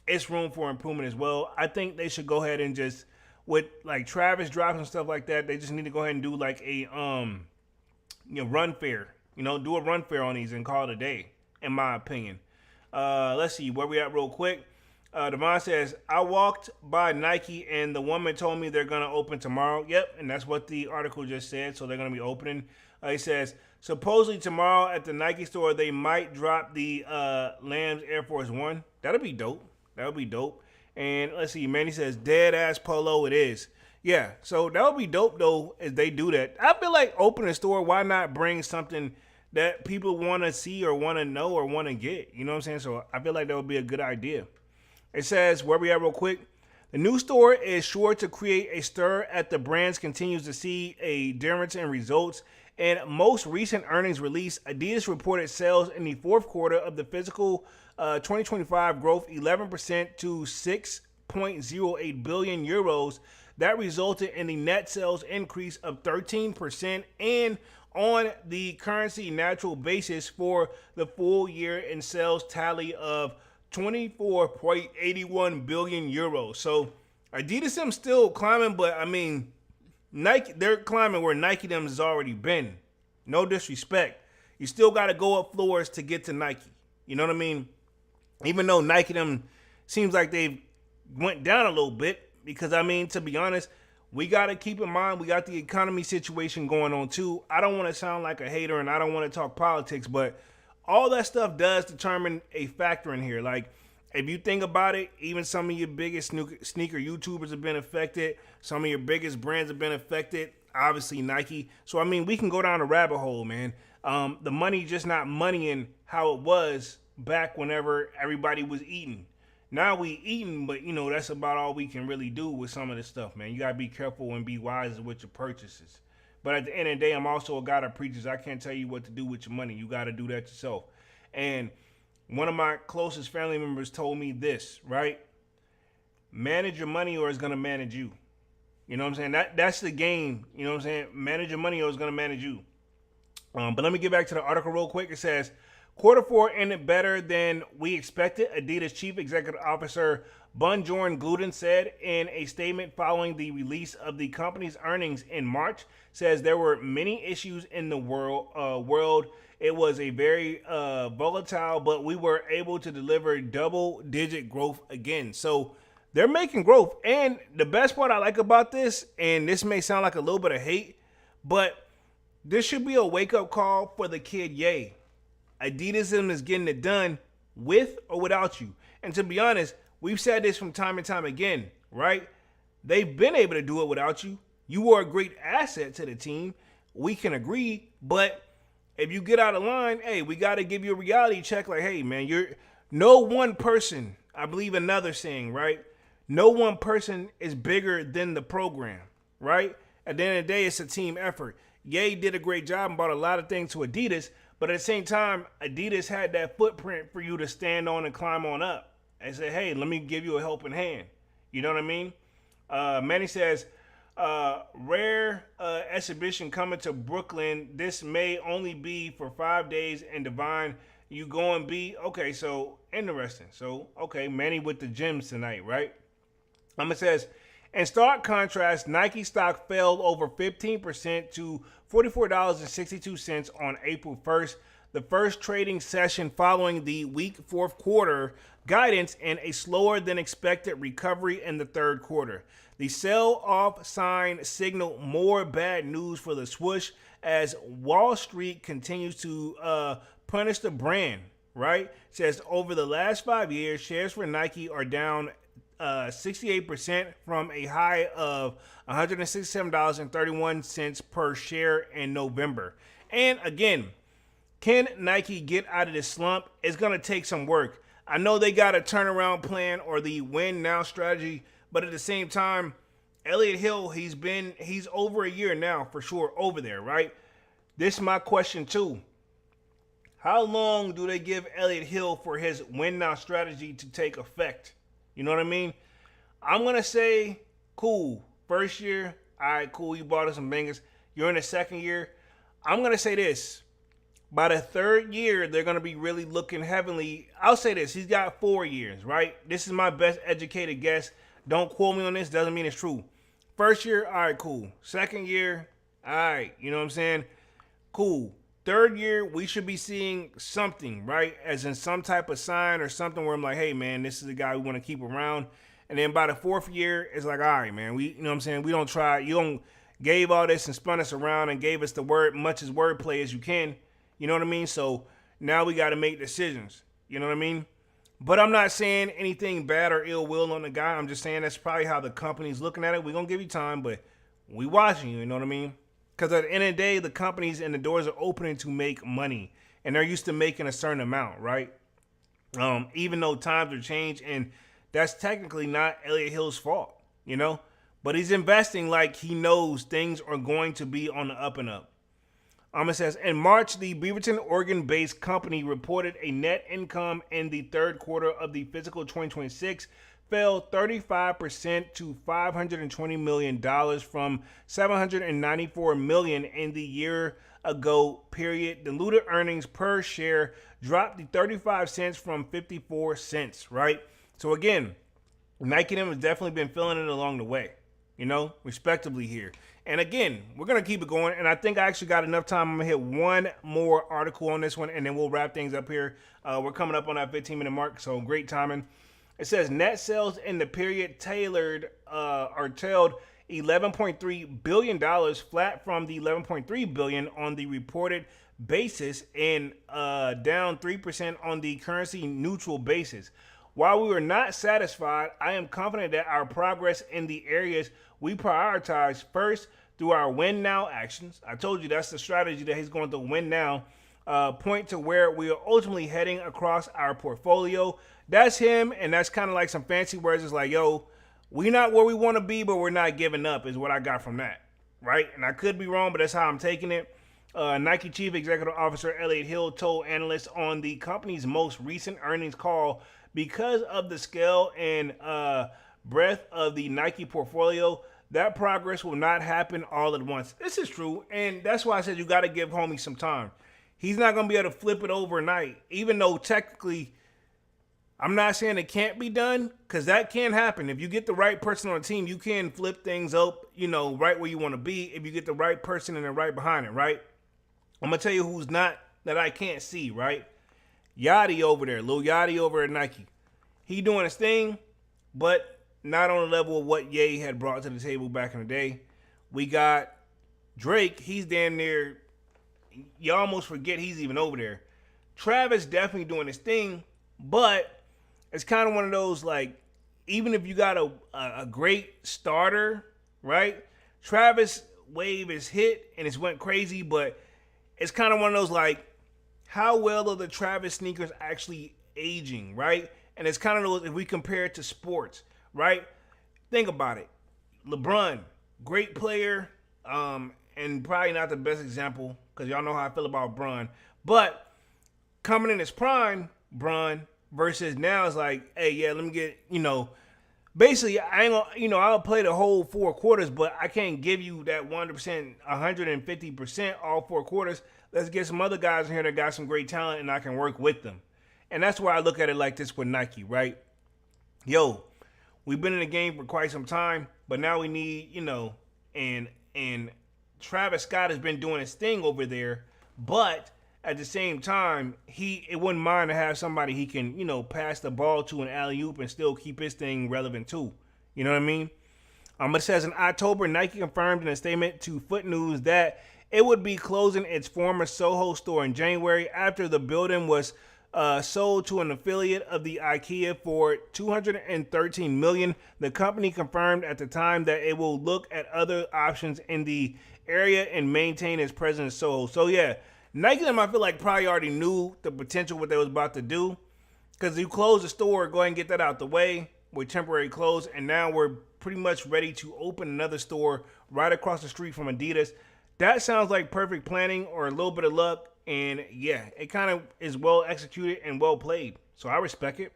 it's room for improvement as well. I think they should go ahead and just, with like Travis drops and stuff like that, they just need to go ahead and do like a run fair. Do a run fair on these and call it a day, in my opinion. Let's see where we at real quick. Devon says, I walked by Nike and the woman told me they're going to open tomorrow. Yep, and that's what the article just said. So they're going to be opening. He says, supposedly tomorrow at the Nike store, they might drop the Lambs Air Force One. That'll be dope. And let's see, Manny says, dead ass polo it is. Yeah, so that would be dope, though, if they do that. I feel like opening a store, why not bring something that people want to see or want to know or want to get? You know what I'm saying? So I feel like that would be a good idea. It says, where we at real quick, the new store is sure to create a stir as the brands continues to see a difference in results. In most recent earnings release, Adidas reported sales in the fourth quarter of the fiscal 2025 growth 11% to 6.08 billion euros. That resulted in the net sales increase of 13% and on the currency natural basis for the full year in sales tally of 24.81 billion euros. So Adidas them still climbing, but I mean, Nike, they're climbing where Nike them has already been. No disrespect. You still got to go up floors to get to Nike. You know what I mean? Even though Nike them seems like they've went down a little bit, because I mean, to be honest, we got to keep in mind we got the economy situation going on too. I don't want to sound like a hater and I don't want to talk politics, but all that stuff does determine a factor in here. Like, if you think about it, even some of your biggest sneaker YouTubers have been affected. Some of your biggest brands have been affected. Obviously, Nike. So, I mean, we can go down a rabbit hole, man. The money just not moneying how it was back whenever everybody was eating. Now we eating, but, you know, that's about all we can really do with some of this stuff, man. You got to be careful and be wise with your purchases. But at the end of the day, I'm also a guy that preaches. I can't tell you what to do with your money. You got to do that yourself. And one of my closest family members told me this, right? Manage your money or it's going to manage you. You know what I'm saying? That's the game. You know what I'm saying? Manage your money or it's going to manage you. But let me get back to the article real quick. It says, Q4 ended better than we expected, Adidas Chief Executive Officer Bjørn Gulden said in a statement following the release of the company's earnings in March. Says there were many issues in the world. It was a very volatile, but we were able to deliver double-digit growth again. So they're making growth. And the best part I like about this, and this may sound like a little bit of hate, but this should be a wake-up call for the kid Ye. Adidasism is getting it done with or without you. And to be honest, we've said this from time and time again, right? They've been able to do it without you. You were a great asset to the team. We can agree, but if you get out of line, hey, we got to give you a reality check. Like, hey, man, you're no one person. I believe another saying, right? No one person is bigger than the program, right? At the end of the day, it's a team effort. Ye did a great job and brought a lot of things to Adidas, but at the same time, Adidas had that footprint for you to stand on and climb on up and say, hey, let me give you a helping hand. You know what I mean? Manny says, rare exhibition coming to Brooklyn. This may only be for 5 days. And Divine, you going B? Okay, so interesting. So, okay, Manny with the gyms tonight, right? It says, in stark contrast, Nike stock fell over 15% to $44.62 on April 1st, the first trading session following the weak fourth quarter guidance and a slower than expected recovery in the third quarter. The sell-off sign signaled more bad news for the swoosh as Wall Street continues to punish the brand, right? It says over the last 5 years, shares for Nike are down 68% from a high of $167.31 per share in November. And again, can Nike get out of this slump? It's going to take some work. I know they got a turnaround plan or the win now strategy, but at the same time, Elliott Hill, he's over a year now for sure over there, right? This is my question too. How long do they give Elliott Hill for his win now strategy to take effect? You know what I mean? I'm going to say, cool. First year, all right, cool. You bought us some bangers. You're in the second year. I'm going to say this. By the third year, they're going to be really looking heavily. I'll say this. He's got 4 years, right? This is my best educated guess. Don't quote me on this. Doesn't mean it's true. First year, all right, cool. Second year, all right. You know what I'm saying? Cool. Third year, we should be seeing something, right? As in some type of sign or something where I'm like, hey, man, this is the guy we want to keep around. And then by the fourth year, it's like, all right, man, you know what I'm saying? We don't try. You don't gave all this and spun us around and gave us the much as wordplay as you can. You know what I mean? So now we got to make decisions. You know what I mean? But I'm not saying anything bad or ill will on the guy. I'm just saying that's probably how the company's looking at it. We're going to give you time, but we watching you. You know what I mean? Because at the end of the day, the companies and the doors are opening to make money. And they're used to making a certain amount, right? Even though times are changed. And that's technically not Elliott Hill's fault, you know? But he's investing like he knows things are going to be on the up and up. It says, in March, the Beaverton, Oregon-based company reported a net income in the third quarter of the fiscal 2026 fell 35% to $520 million from $794 million in the year ago period. Diluted earnings per share dropped to 35 cents from 54 cents, right? So again, Nike and them has definitely been feeling it along the way, respectively here. And again, we're going to keep it going. And I think I actually got enough time. I'm going to hit one more article on this one, and then we'll wrap things up here. We're coming up on that 15-minute mark, so great timing. It says net sales in the period tailed $11.3 billion, flat from the $11.3 billion on the reported basis and down 3% on the currency neutral basis. While we were not satisfied, I am confident that our progress in the areas we prioritize first through our win now actions. I told you that's the strategy that he's going to win now. Point to where we are ultimately heading across our portfolio. That's him, and that's kind of like some fancy words. It's like, yo, we're not where we want to be, but we're not giving up is what I got from that, right? And I could be wrong, but that's how I'm taking it. Nike Chief Executive Officer Elliott told analysts on the company's most recent earnings call, because of the scale and breadth of the Nike portfolio, that progress will not happen all at once. This is true, and that's why I said you got to give homie some time. He's not going to be able to flip it overnight, even though technically I'm not saying it can't be done, because that can happen. If you get the right person on the team, you can flip things up, right where you want to be if you get the right person and the right behind it, right? I'm going to tell you who's not that I can't see, right? Yachty over there, Lil Yachty over at Nike. He doing his thing, but not on the level of what Ye had brought to the table back in the day. We got Drake. He's damn near, you almost forget he's even over there. Travis definitely doing his thing, but it's kind of one of those, like, even if you got a great starter, right? Travis wave is hit and it's went crazy, but it's kind of one of those, like, how well are the Travis sneakers actually aging, right? And it's kind of those, if we compare it to sports, right? Think about it. LeBron, great player, and probably not the best example because y'all know how I feel about Bron. But coming in his prime, Bron, versus now it's like, hey, yeah, let me get, basically I ain't gonna, I'll play the whole 4 quarters, but I can't give you that 100%, 150% all 4 quarters. Let's get some other guys in here that got some great talent and I can work with them. And that's why I look at it like this with Nike, right? Yo, we've been in the game for quite some time, but now we need, and Travis Scott has been doing his thing over there, but at the same time, it wouldn't mind to have somebody he can, pass the ball to an alley-oop and still keep his thing relevant too. You know what I mean? It says in October, Nike confirmed in a statement to Foot News that it would be closing its former SoHo store in January after the building was sold to an affiliate of the IKEA for $213 million. The company confirmed at the time that it will look at other options in the area and maintain its presence in SoHo. So yeah, Nike them I feel like probably already knew the potential what they was about to do, because you close the store, go ahead and get that out the way with temporary close, and now we're pretty much ready to open another store right across the street from Adidas. That sounds like perfect planning or a little bit of luck. And yeah, it kind of is well executed and well played. So I respect it.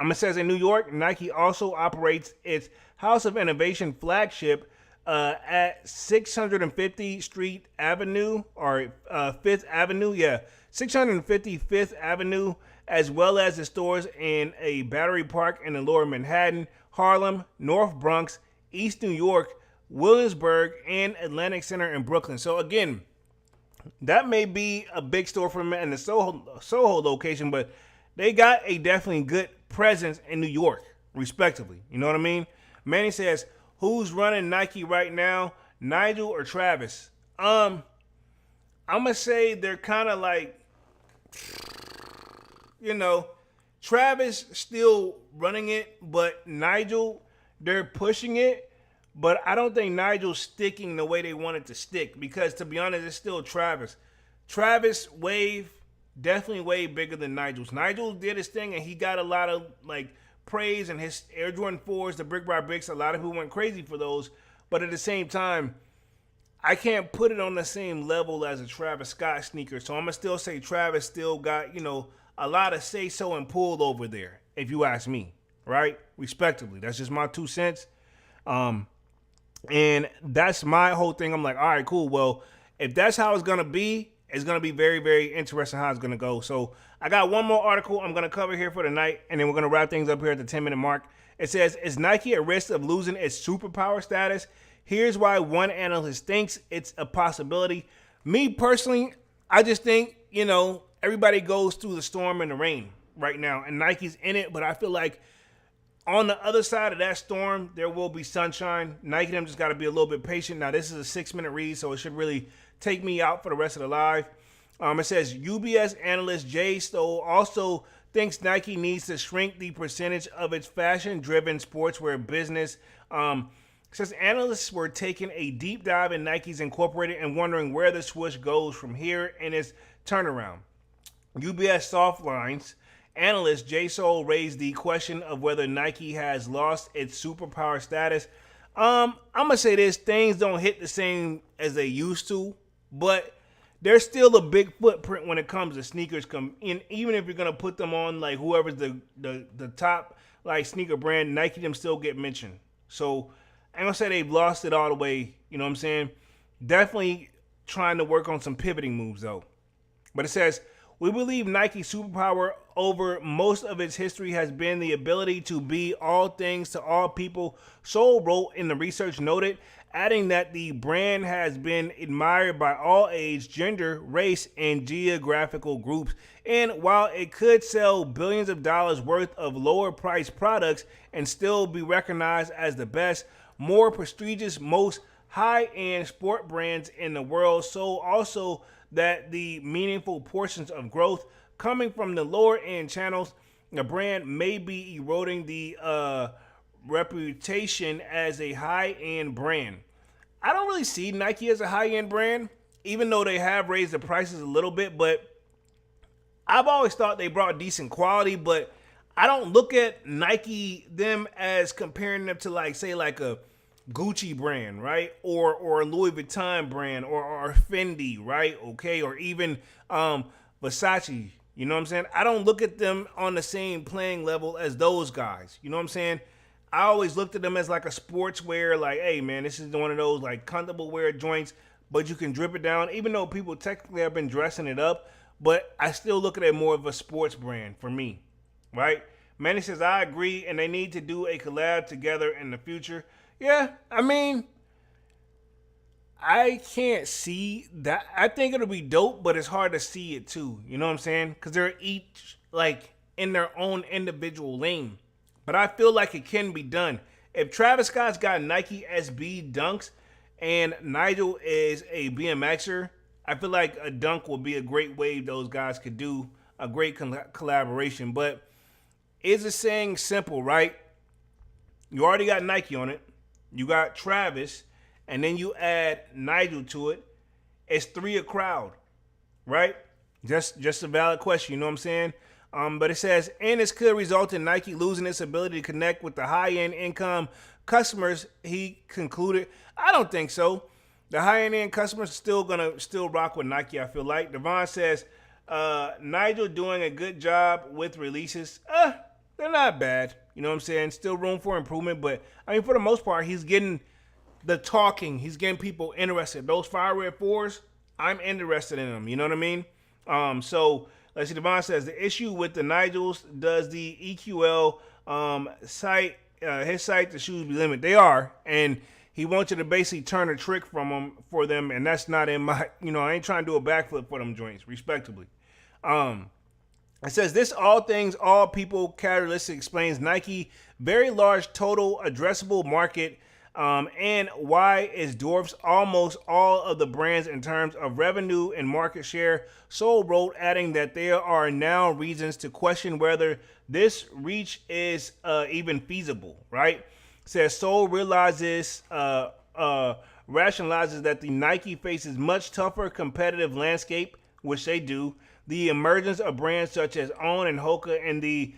It says in New York, Nike also operates its House of Innovation flagship at 650 Street Avenue or 5th Avenue. Yeah, 650 5th Avenue, as well as the stores in a Battery Park in the Lower Manhattan, Harlem, North Bronx, East New York, Williamsburg, and Atlantic Center in Brooklyn. So again, that may be a big store for them in the SoHo location, but they got a definitely good presence in New York, respectively. You know what I mean? Manny says, who's running Nike right now, Nigel or Travis? I'm going to say they're kind of like, Travis still running it, but Nigel, they're pushing it. But I don't think Nigel's sticking the way they want it to stick, because, to be honest, it's still Travis. Travis' wave, definitely way bigger than Nigel's. Nigel did his thing, and he got a lot of, praise, and his Air Jordan 4s, the Brick by Bricks, a lot of people went crazy for those. But at the same time, I can't put it on the same level as a Travis Scott sneaker. So I'm going to still say Travis still got, a lot of say-so and pull over there, if you ask me, right? Respectively. That's just my 2 cents. And that's my whole thing. I'm like, all right, cool. Well, if that's how it's gonna be, it's gonna be very, very interesting how it's gonna go. So I got one more article I'm gonna cover here for tonight, and then we're gonna wrap things up here at the 10-minute mark. It says, "Is Nike at risk of losing its superpower status? Here's why one analyst thinks it's a possibility." Me personally, I just think, everybody goes through the storm and the rain right now, and Nike's in it, but I feel like on the other side of that storm, there will be sunshine. Nike them just got to be a little bit patient. Now, this is a 6-minute read, so it should really take me out for the rest of the live. It says, UBS analyst Jay Stoll also thinks Nike needs to shrink the percentage of its fashion-driven sportswear business. Says analysts were taking a deep dive in Nike's Incorporated and wondering where the swoosh goes from here in its turnaround. UBS Softlines analyst Jay Stoll raised the question of whether Nike has lost its superpower status. I'm gonna say this: things don't hit the same as they used to, but there's still a big footprint when it comes to sneakers. Come in, even if you're gonna put them on like whoever's the top like sneaker brand, Nike them still get mentioned. So I'm gonna say they've lost it all the way. You know what I'm saying? Definitely trying to work on some pivoting moves though. But it says, we believe Nike's superpower over most of its history has been the ability to be all things to all people, Soul wrote in the research noted, adding that the brand has been admired by all age, gender, race, and geographical groups. And while it could sell billions of dollars worth of lower priced products and still be recognized as the best, more prestigious, most high-end sport brands in the world, so also that the meaningful portions of growth coming from the lower end channels, the brand may be eroding the reputation as a high-end brand. I don't really see Nike as a high-end brand, even though they have raised the prices a little bit, but I've always thought they brought decent quality, but I don't look at Nike them as comparing them to like, say, like a Gucci brand, right? Or a Louis Vuitton brand or Fendi, right? Okay, or even Versace, you know what I'm saying? I don't look at them on the same playing level as those guys, you know what I'm saying? I always looked at them as like a sportswear, like, hey man, this is one of those like comfortable wear joints, but you can drip it down, even though people technically have been dressing it up, but I still look at it more of a sports brand for me, right? Manny says, I agree, and they need to do a collab together in the future. Yeah, I mean, I can't see that. I think it'll be dope, but it's hard to see it too. You know what I'm saying? Because they're each like in their own individual lane. But I feel like it can be done. If Travis Scott's got Nike SB Dunks and Nigel is a BMXer, I feel like a dunk would be a great way those guys could do a great collaboration. But is it saying simple, right? You already got Nike on it. You got Travis, and then you add Nigel to it. It's 3 a crowd, right? Just a valid question, you know what I'm saying? But it says, and this could result in Nike losing its ability to connect with the high-end income customers, he concluded. I don't think so. The high-end customers still gonna rock with Nike, I feel like. Devon says, Nigel doing a good job with releases. They're not bad. You know what I'm saying? Still room for improvement, but I mean, for the most part, he's getting the talking. He's getting people interested. Those Fire Red 4s, I'm interested in them. You know what I mean? So let's see. Devon says the issue with the Nigels, does the EQL site, his site, the shoes be limited? They are, and he wants you to basically turn a trick for them, and that's not in my. I ain't trying to do a backflip for them joints, respectively. It says this all things, all people characteristic explains Nike very large total addressable market and why it dwarfs almost all of the brands in terms of revenue and market share. Soul wrote, adding that there are now reasons to question whether this reach is even feasible, right? It says Soul rationalizes that the Nike faces much tougher competitive landscape, which they do. The emergence of brands such as On and Hoka and the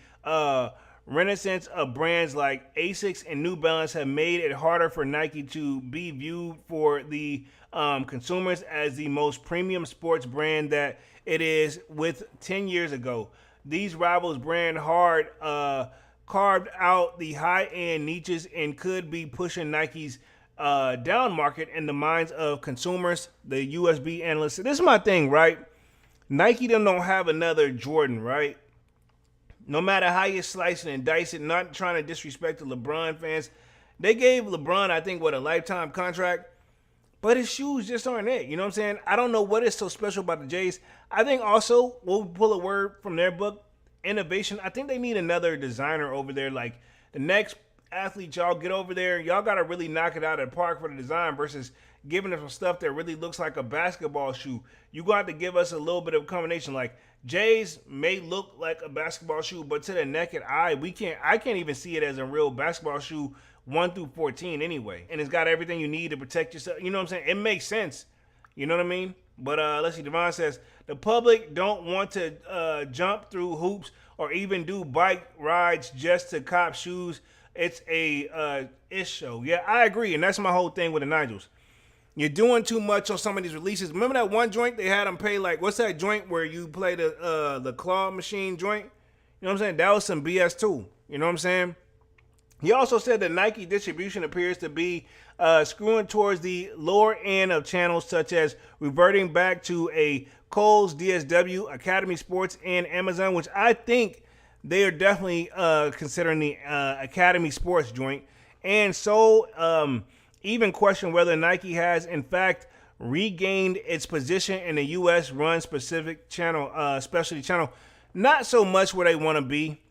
renaissance of brands like Asics and New Balance have made it harder for Nike to be viewed for the consumers as the most premium sports brand that it is with 10 years ago. These rivals brand hard carved out the high-end niches and could be pushing Nike's down market in the minds of consumers, the USB analysts. This is my thing, right? Nike them don't have another Jordan, right? No matter how you slice it and dice it, not trying to disrespect the LeBron fans. They gave LeBron, I think, a lifetime contract. But his shoes just aren't it. You know what I'm saying? I don't know what is so special about the Jays. I think also, we'll pull a word from their book, innovation. I think they need another designer over there. Like, the next athlete y'all get over there, y'all got to really knock it out of the park for the design versus giving them some stuff that really looks like a basketball shoe. You got to give us a little bit of a combination. Like, Jays may look like a basketball shoe, but to the naked eye, I can't even see it as a real basketball shoe 1 through 14 anyway. And it's got everything you need to protect yourself. You know what I'm saying? It makes sense. You know what I mean? But let's see, Devon says, the public don't want to jump through hoops or even do bike rides just to cop shoes. It's a ish show. Yeah, I agree. And that's my whole thing with the Nigels. You're doing too much on some of these releases. Remember that one joint they had them pay, like, what's that joint where you play the claw machine joint? You know what I'm saying? That was some BS too. You know what I'm saying? He also said that Nike distribution appears to be screwing towards the lower end of channels, such as reverting back to a Kohl's, DSW, Academy Sports, and Amazon, which I think they are definitely considering the Academy Sports joint. And so even question whether Nike has, in fact, regained its position in the U.S. run specific channel, specialty channel. Not so much where they want to be.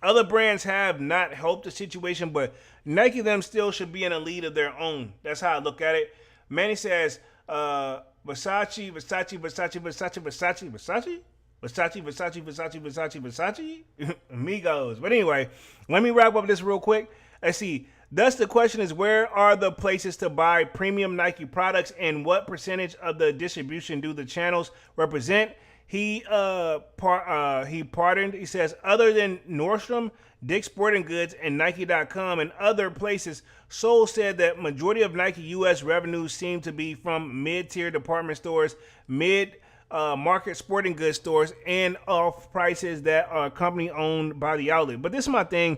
Other brands have not helped the situation, but Nike them still should be in a lead of their own. That's how I look at it. Manny says, Versace, Versace, Versace, Versace, Versace, Versace? Versace? Amigos. But anyway, let me wrap up this real quick. Let's see. Thus, the question is, where are the places to buy premium Nike products and what percentage of the distribution do the channels represent? He pardoned. He says, other than Nordstrom, Dick's Sporting Goods, and Nike.com and other places, Soul said that majority of Nike U.S. revenues seem to be from mid-tier department stores, mid-market sporting goods stores, and off prices that are company owned by the outlet. But this is my thing.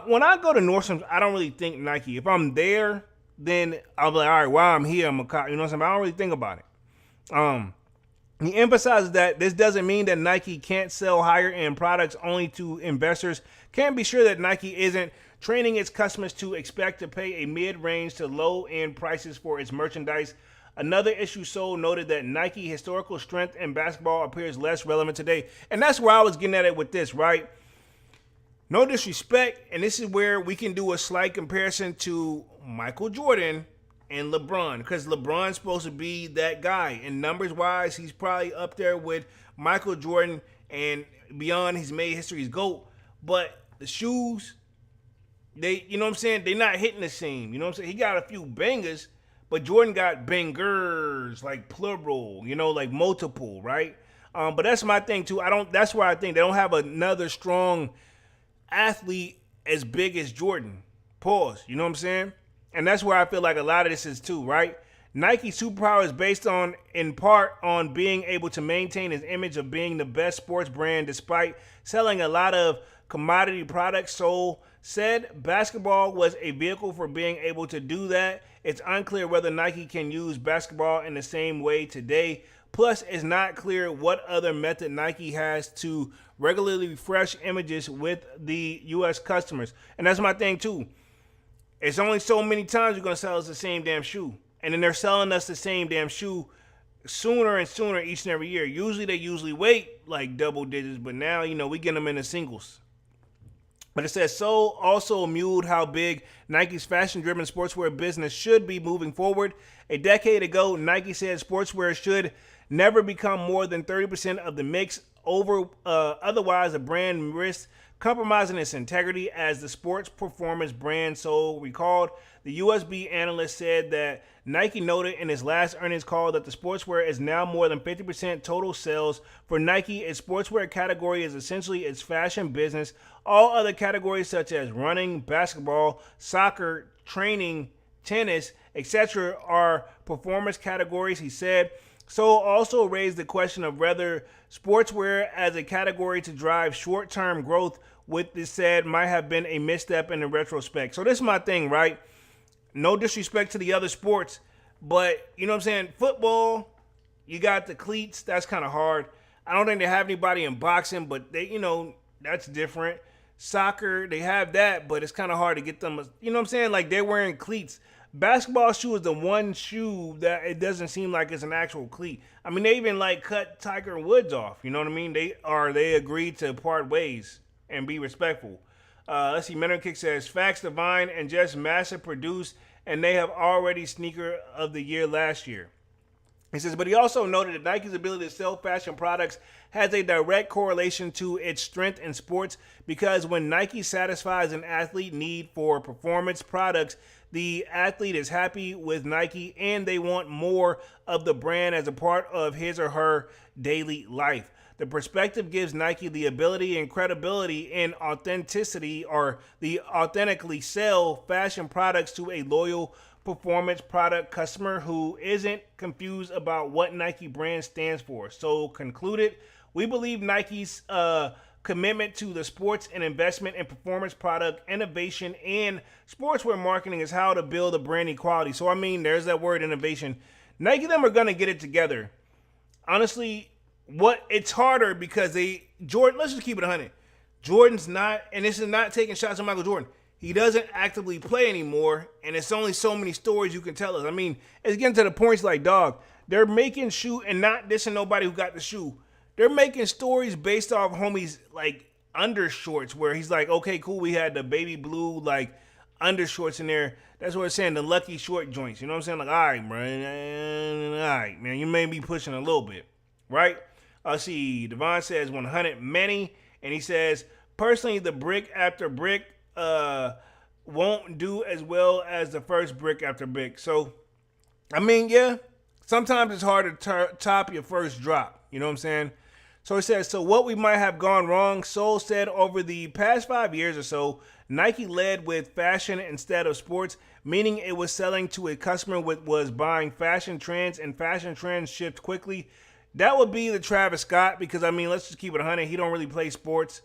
When I go to Nordstrom's, I don't really think Nike. If I'm there, then I'll be like, all right, while I'm here, I'm a cop. You know what I'm saying? I don't really think about it. He emphasizes that this doesn't mean that Nike can't sell higher end products only to investors. Can't be sure that Nike isn't training its customers to expect to pay a mid-range to low-end prices for its merchandise. Another issue Soul noted that Nike historical strength in basketball appears less relevant today. And that's where I was getting at it with this, right? No disrespect, and this is where we can do a slight comparison to Michael Jordan and LeBron, because LeBron's supposed to be that guy. And numbers wise, he's probably up there with Michael Jordan, and beyond, he's made history, he's GOAT. But the shoes, you know what I'm saying? They're not hitting the same. You know what I'm saying? He got a few bangers, but Jordan got bangers, like plural, like multiple, right? But that's my thing too. That's why I think they don't have another strong athlete as big as Jordan. Pause. You know what I'm saying? And that's where I feel like a lot of this is too, right? Nike's superpower is based in part on being able to maintain its image of being the best sports brand despite selling a lot of commodity products. Soul said basketball was a vehicle for being able to do that. It's unclear whether Nike can use basketball in the same way today. Plus, it's not clear what other method Nike has to regularly refresh images with the U.S. customers. And that's my thing too. It's only so many times you're going to sell us the same damn shoe. And then they're selling us the same damn shoe sooner and sooner each and every year. They wait like double digits, but now, we get them in the singles. But it says, Soul also muled how big Nike's fashion-driven sportswear business should be moving forward. A decade ago, Nike said sportswear should never become more than 30% of the mix. Otherwise, the brand risks compromising its integrity as the sports performance brand. Soul recalled. The USB analyst said that Nike noted in his last earnings call that the sportswear is now more than 50% total sales. For Nike, its sportswear category is essentially its fashion business. All other categories such as running, basketball, soccer, training, tennis, etc. are performance categories, he said. Soul also raised the question of whether sportswear as a category to drive short-term growth, with this said might have been a misstep in the retrospect. So this is my thing, right? no disrespect to the other sports, but you know what I'm saying? Football, you got the cleats. That's kind of hard. I don't think they have anybody in boxing, but they, that's different. Soccer, they have that, but it's kind of hard to get them. You know what I'm saying? Like they're wearing cleats. Basketball shoe is the one shoe that it doesn't seem like it's an actual cleat. I mean, they even like cut Tiger Woods off. You know what I mean? They agreed to part ways and be respectful. Let's see. Mentor Kick says facts divine and just massive produced, and they have already sneaker of the year last year. He says, but he also noted that Nike's ability to sell fashion products has a direct correlation to its strength in sports because when Nike satisfies an athlete need for performance products, the athlete is happy with Nike and they want more of the brand as a part of his or her daily life. The perspective gives Nike the ability and credibility and authenticity or the authentically sell fashion products to a loyal performance product customer who isn't confused about what Nike brand stands for. So concluded, we believe Nike's commitment to the sports and investment in performance product innovation and sportswear marketing is how to build a brand equality. So I mean, there's that word innovation. Nike them are gonna get it together. Honestly, it's harder because Jordan, let's just keep it 100. Jordan's not, and this is not taking shots at Michael Jordan. He doesn't actively play anymore, and it's only so many stories you can tell us. I mean, it's getting to the points like, dog, they're making shoe and not dissing nobody who got the shoe. They're making stories based off homies like undershorts where he's like, okay, cool, we had the baby blue like undershorts in there. That's what it's saying, the lucky short joints. You know what I'm saying? Like, all right, man, all right, man, you may be pushing a little bit, right? See, Devon says 100 many, and he says, personally, the brick after brick won't do as well as the first brick after brick. So, I mean, yeah, sometimes it's hard to top your first drop. You know what I'm saying? So it says, so what we might have gone wrong, Sol said over the past 5 years or so, Nike led with fashion instead of sports, meaning it was selling to a customer was buying fashion trends and fashion trends shift quickly. That would be the Travis Scott because, I mean, let's just keep it 100. He don't really play sports,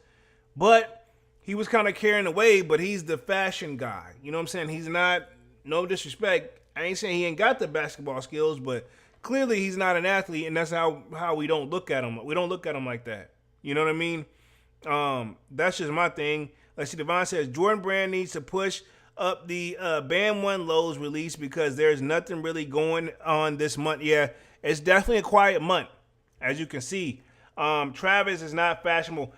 but he was kind of carrying the wave, but he's the fashion guy. You know what I'm saying? He's not, no disrespect. I ain't saying he ain't got the basketball skills, but clearly he's not an athlete, and that's how we don't look at him. We don't look at him like that. You know what I mean? That's just my thing. Let's see, Devon says, Jordan Brand needs to push up the Band 1 Lows release because there's nothing really going on this month. Yeah, it's definitely a quiet month, as you can see. Travis is not fashionable.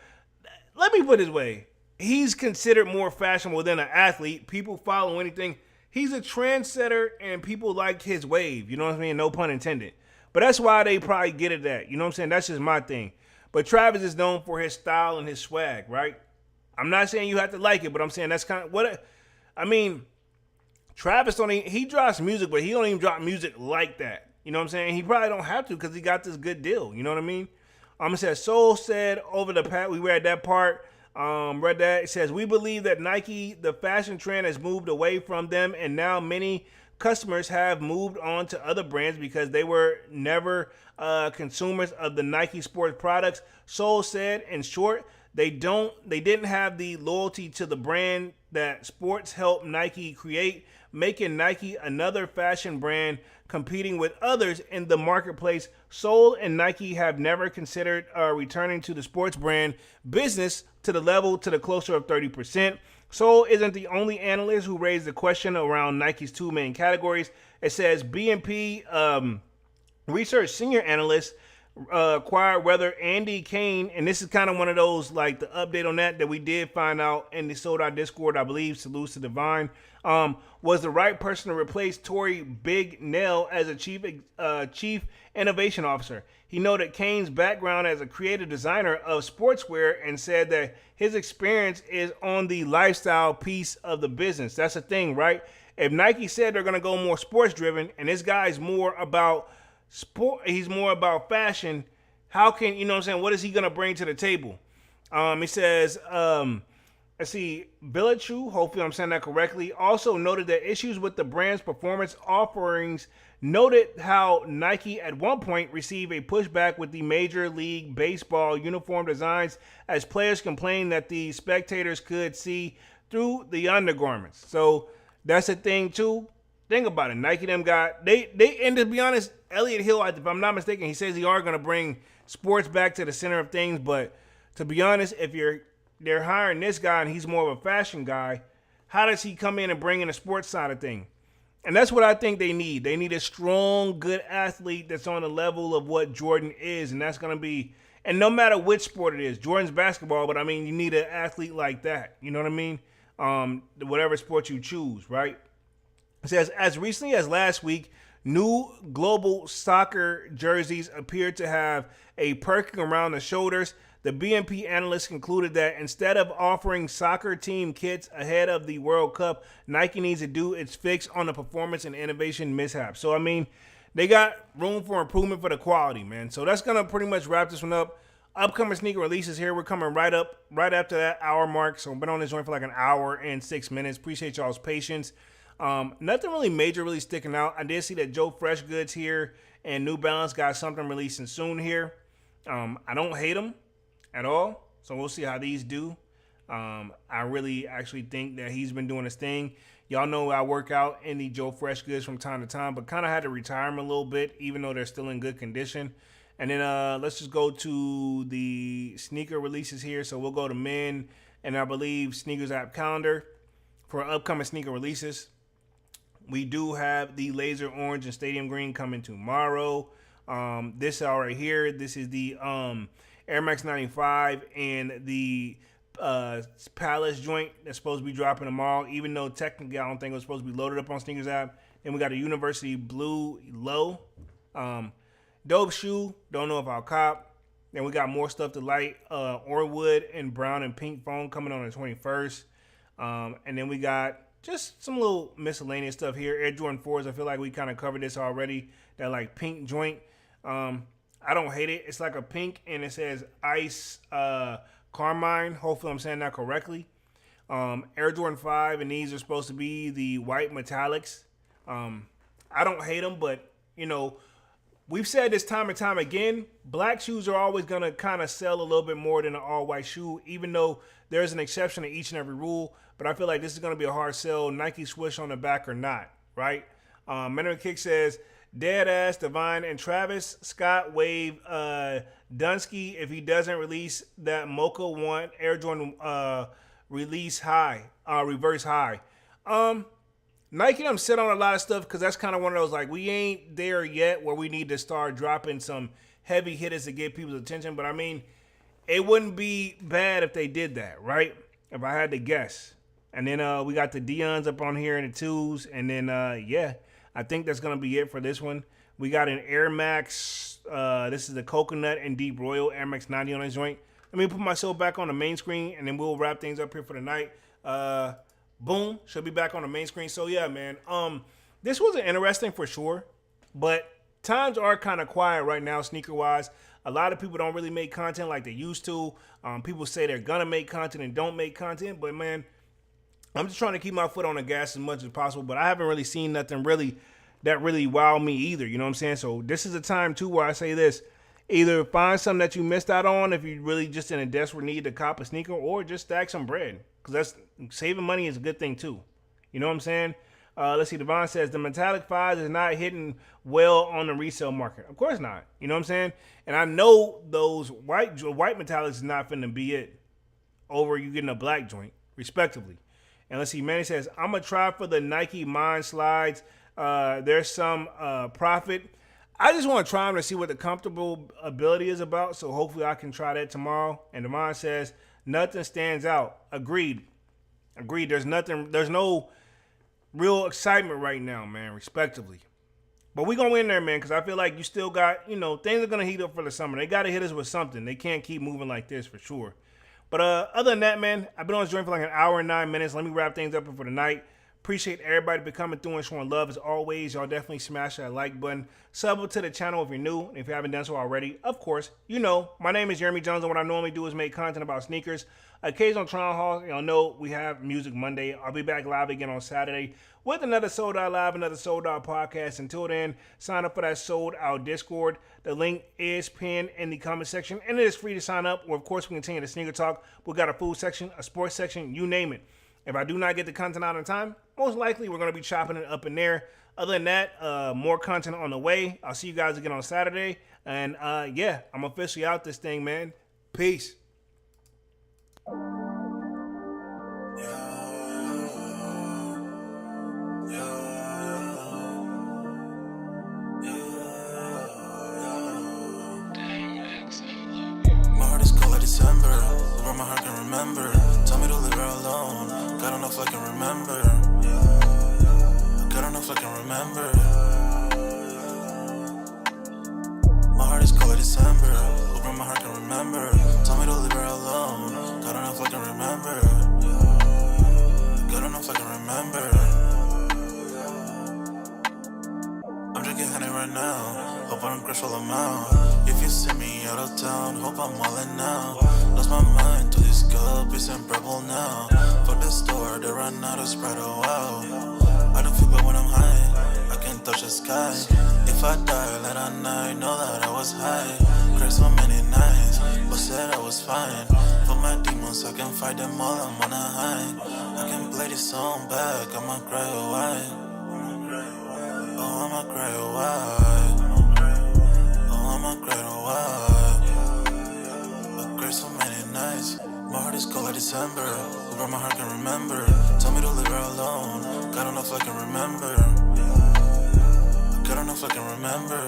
Let me put it this way. He's considered more fashionable than an athlete. People follow anything. He's a trendsetter, and people like his wave. You know what I mean? No pun intended. But that's why they probably get it that. You know what I'm saying? That's just my thing. But Travis is known for his style and his swag, right? I'm not saying you have to like it, but I'm saying that's kind of what I mean. Travis he drops music, but he don't even drop music like that. You know what I'm saying? He probably don't have to because he got this good deal. You know what I mean? It says, Sol said over the past, we read that part. Read that. It says, we believe that Nike, the fashion trend has moved away from them, and now many customers have moved on to other brands because they were never consumers of the Nike sports products. Sol said, in short, they didn't have the loyalty to the brand that sports helped Nike create, making Nike another fashion brand competing with others in the marketplace. Sol and Nike have never considered returning to the sports brand business to the closer of 30%. Sol isn't the only analyst who raised the question around Nike's two main categories. It says BNP research senior analyst acquired whether Andy Kane, and this is kind of one of those, like the update on that we did find out in the Sold Out Discord, I believe, salutes to Divine, was the right person to replace Tory Big Nell as a chief innovation officer. He noted Kane's background as a creative designer of sportswear and said that his experience is on the lifestyle piece of the business. That's the thing, right? If Nike said they're going to go more sports driven and this guy's more about sport, he's more about fashion, how can, you know what I'm saying, what is he going to bring to the table? He says, let's see, Villachu, hopefully I'm saying that correctly, also noted that issues with the brand's performance offerings, noted how Nike at one point received a pushback with the Major League Baseball uniform designs as players complained that the spectators could see through the undergarments. So that's a thing too. think about it. Nike them got they and to be honest, Elliott Hill, if I'm not mistaken, he says he are gonna bring sports back to the center of things. But to be honest, if they're hiring this guy and he's more of a fashion guy, how does he come in and bring in the sports side of thing? And that's what I think they need. They need a strong, good athlete that's on the level of what Jordan is, and that's gonna be. And no matter which sport it is, Jordan's basketball, but I mean, you need an athlete like that. You know what I mean? Whatever sport you choose, right? It says, as recently as last week, new global soccer jerseys appeared to have a perking around the shoulders. The BNP analyst concluded that instead of offering soccer team kits ahead of the World Cup, Nike needs to do its fix on the performance and innovation mishap. So, I mean, they got room for improvement for the quality, man. So that's going to pretty much wrap this one up. Upcoming sneaker releases here. We're coming right after that hour mark. So I've been on this joint for like an hour and 6 minutes. Appreciate y'all's patience. Nothing really major really sticking out. I did see that Joe Fresh Goods here and New Balance got something releasing soon here. I don't hate them at all. So we'll see how these do. I really actually think that he's been doing his thing. Y'all know I work out in the Joe Fresh Goods from time to time, but kind of had to retire them a little bit, even though they're still in good condition. And then let's just go to the sneaker releases here. So we'll go to men and I believe sneakers app calendar for upcoming sneaker releases. We do have the laser orange and stadium green coming tomorrow. This right here, this is the Air Max 95 and the Palace joint that's supposed to be dropping tomorrow, even though technically I don't think it was supposed to be loaded up on sneakers app. Then we got a University Blue Low. Dope shoe, don't know if I'll cop. Then we got more stuff to light. Orwood and brown and pink foam coming on the 21st. And then we got just some little miscellaneous stuff here. Air Jordan 4s, I feel like we kind of covered this already. That like pink joint. I don't hate it. It's like a pink and it says ice carmine. Hopefully I'm saying that correctly. Air Jordan 5 and these are supposed to be the white metallics. I don't hate them, but you know, we've said this time and time again, black shoes are always going to kind of sell a little bit more than an all-white shoe, even though there's an exception to each and every rule. But I feel like this is going to be a hard sell, Nike swoosh on the back or not, right? Mandarin Kick says, dead ass Divine and Travis Scott wave Dunsky if he doesn't release that Mocha 1 Air Jordan reverse high. Nike them sit on a lot of stuff because that's kind of one of those, like, we ain't there yet where we need to start dropping some heavy hitters to get people's attention. But, I mean, it wouldn't be bad if they did that, right? If I had to guess. And then we got the Dion's up on here in the 2s. And then, yeah, I think that's going to be it for this one. We got an Air Max. This is the Coconut and Deep Royal Air Max 90 on this joint. Let me put myself back on the main screen, and then we'll wrap things up here for the night. Boom, should be back on the main screen. So yeah, man, this was interesting for sure, but times are kind of quiet right now sneaker wise. A lot of people don't really make content like they used to. People say they're gonna make content and don't make content, but man, I'm just trying to keep my foot on the gas as much as possible. But I haven't really seen nothing really that really wowed me either. You know what I'm saying? So this is a time too where I say this: either find something that you missed out on if you're really just in a desperate need to cop a sneaker, or just stack some bread. Because that's saving money is a good thing too. You know what I'm saying? Let's see. Devon says the metallic 5s is not hitting well on the resale market. Of course not. You know what I'm saying? And I know those white metallics is not finna be it over you getting a black joint, respectively. And let's see. Manny says I'm gonna try for the Nike Mind Slides. There's some profit. I just want to try them to see what the comfortable ability is about. So hopefully I can try that tomorrow. And Devon says nothing stands out. Agreed. There's no real excitement right now, man, respectively. But we gonna win there, man, because I feel like you still got, things are gonna heat up for the summer. They gotta hit us with something. They can't keep moving like this for sure. But other than that, man, I've been on this joint for like an hour and 9 minutes. Let me wrap things up for the night. Appreciate everybody coming through and showing love as always. Y'all definitely smash that like button. Sub to the channel if you're new. And if you haven't done so already, of course, my name is Jeremy Jones, and what I normally do is make content about sneakers. Occasional trial hauls. Y'all know we have Music Monday. I'll be back live again on Saturday with another Sold Out Live, another Sold Out podcast. Until then, sign up for that Sold Out Discord. The link is pinned in the comment section, and it is free to sign up. Or, of course, we continue the sneaker talk. We got a food section, a sports section, you name it. If I do not get the content out in time, most likely we're going to be chopping it up in there. Other than that, more content on the way. I'll see you guys again on Saturday. And yeah, I'm officially out this thing, man. Peace. December, where my heart can remember. Tell me to leave her alone. God don't know if I can remember. God don't know if I can remember. My heart is cold like December, where my heart can remember. Tell me to leave her alone. God don't know if I can remember. God don't know if I can remember. I'm drinking honey right now. Hope I don't crash while I'm out. If you see me out of town, hope I'm wildin' now. Lost my mind to this cup, it's unbearable now. Fuck the store, they run out of Sprite, oh wow. I don't feel bad when I'm high, I can't touch the sky. If I die late at night, know that I was high. Cried so many nights, but said I was fine. For my demons, I can fight them all, I'm on a high. I can play this song back, I'ma cry a while. Oh, I'ma cry a while. I'ma cry a while. I cried so many nights. My heart is cold like December, where my heart can remember. Tell me to leave her alone. God don't know if I can remember. God don't know if I can remember.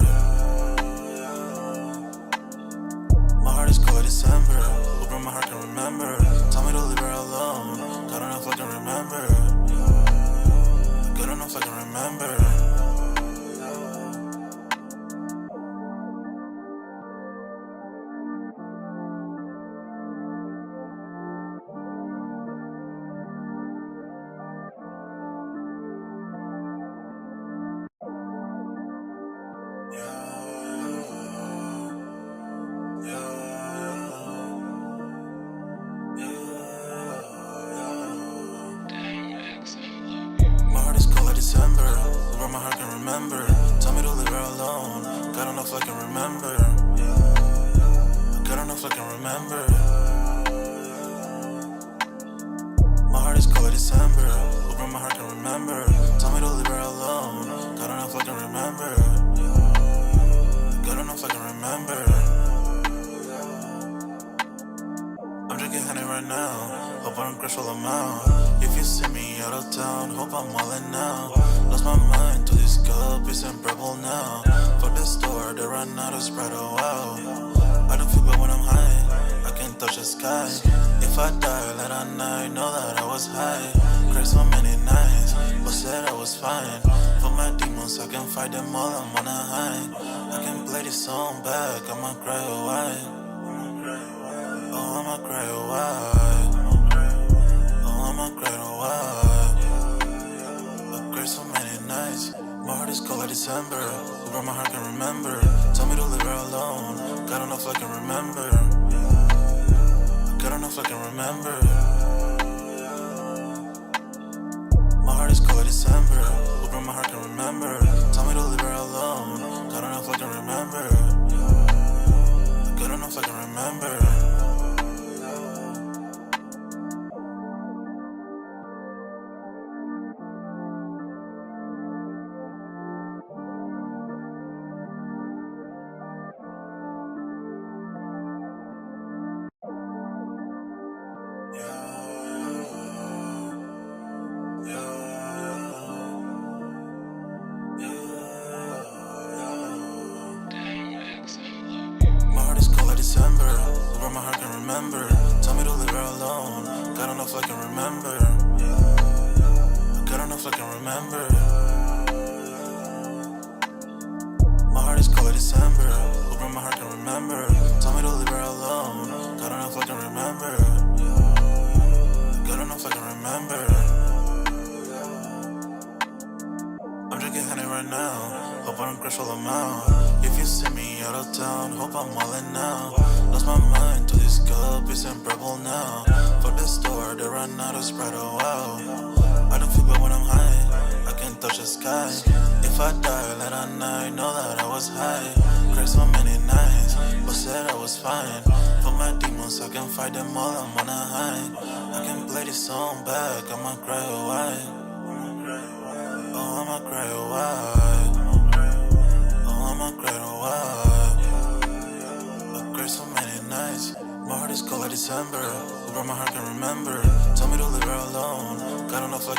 My heart is cold like December, where my heart can remember. Tell me to leave her alone. God don't know if I can remember. God don't know if I can remember. December, where my heart can remember. Tell me to leave her alone. God don't know if I can remember. God don't know if I can remember. My heart is cold like December, where my heart can remember. Tell me to leave her alone. God don't know if I can remember. God don't know if I can remember. I'm drinking honey right now. Hope I don't crash while I'm out. If you see me out of town, hope I'm wildin' now. Lost my mind to this cup, it's unbearable now. Fuck the store, they run out of Sprite, oh wow. I don't feel bad when I'm high, I can't touch the sky. If I die late at night, know that I was high. Cried so many nights, but said I was fine. For my demons, I can fight them all, I'm on a high. I can play this song back, I'ma cry a while. Oh, I'ma cry a while. Oh, I'ma cry a while. I cried so many nights. My heart is cold like December, where my heart can remember. Tell me to leave her alone. God don't know if I can remember. God don't know if I can remember. My heart is cold like December, where my heart can remember. Tell me to leave her alone. God don't know if I can remember. God don't know if I can remember. December, where my heart can remember. Tell me to leave her alone. God don't know if I can remember. God don't know if I can remember. My heart is cold like December, where my heart can remember. Tell me to leave her alone. God don't know if I can remember. God don't know if I can remember. I'm drinking honey right now. Hope I don't crash while I'm out. If you see me out of town, hope I'm wildin' now. Lost my mind to this cup, it's unbearable now. Fuck the store, they run out of Sprite, oh wow. I don't feel bad when I'm high, I can't touch the sky. If I die late at night, know that I was high. Cried so many nights, but said I was fine. For my demons, I can fight them all, I'm on a high. I can play this song back, I'ma cry away. Oh, I'ma cry away. Oh, I'ma cry away. I cried so many nights. My heart is cold like December. Who brought my heart can remember. Told me to leave her alone. Got enough like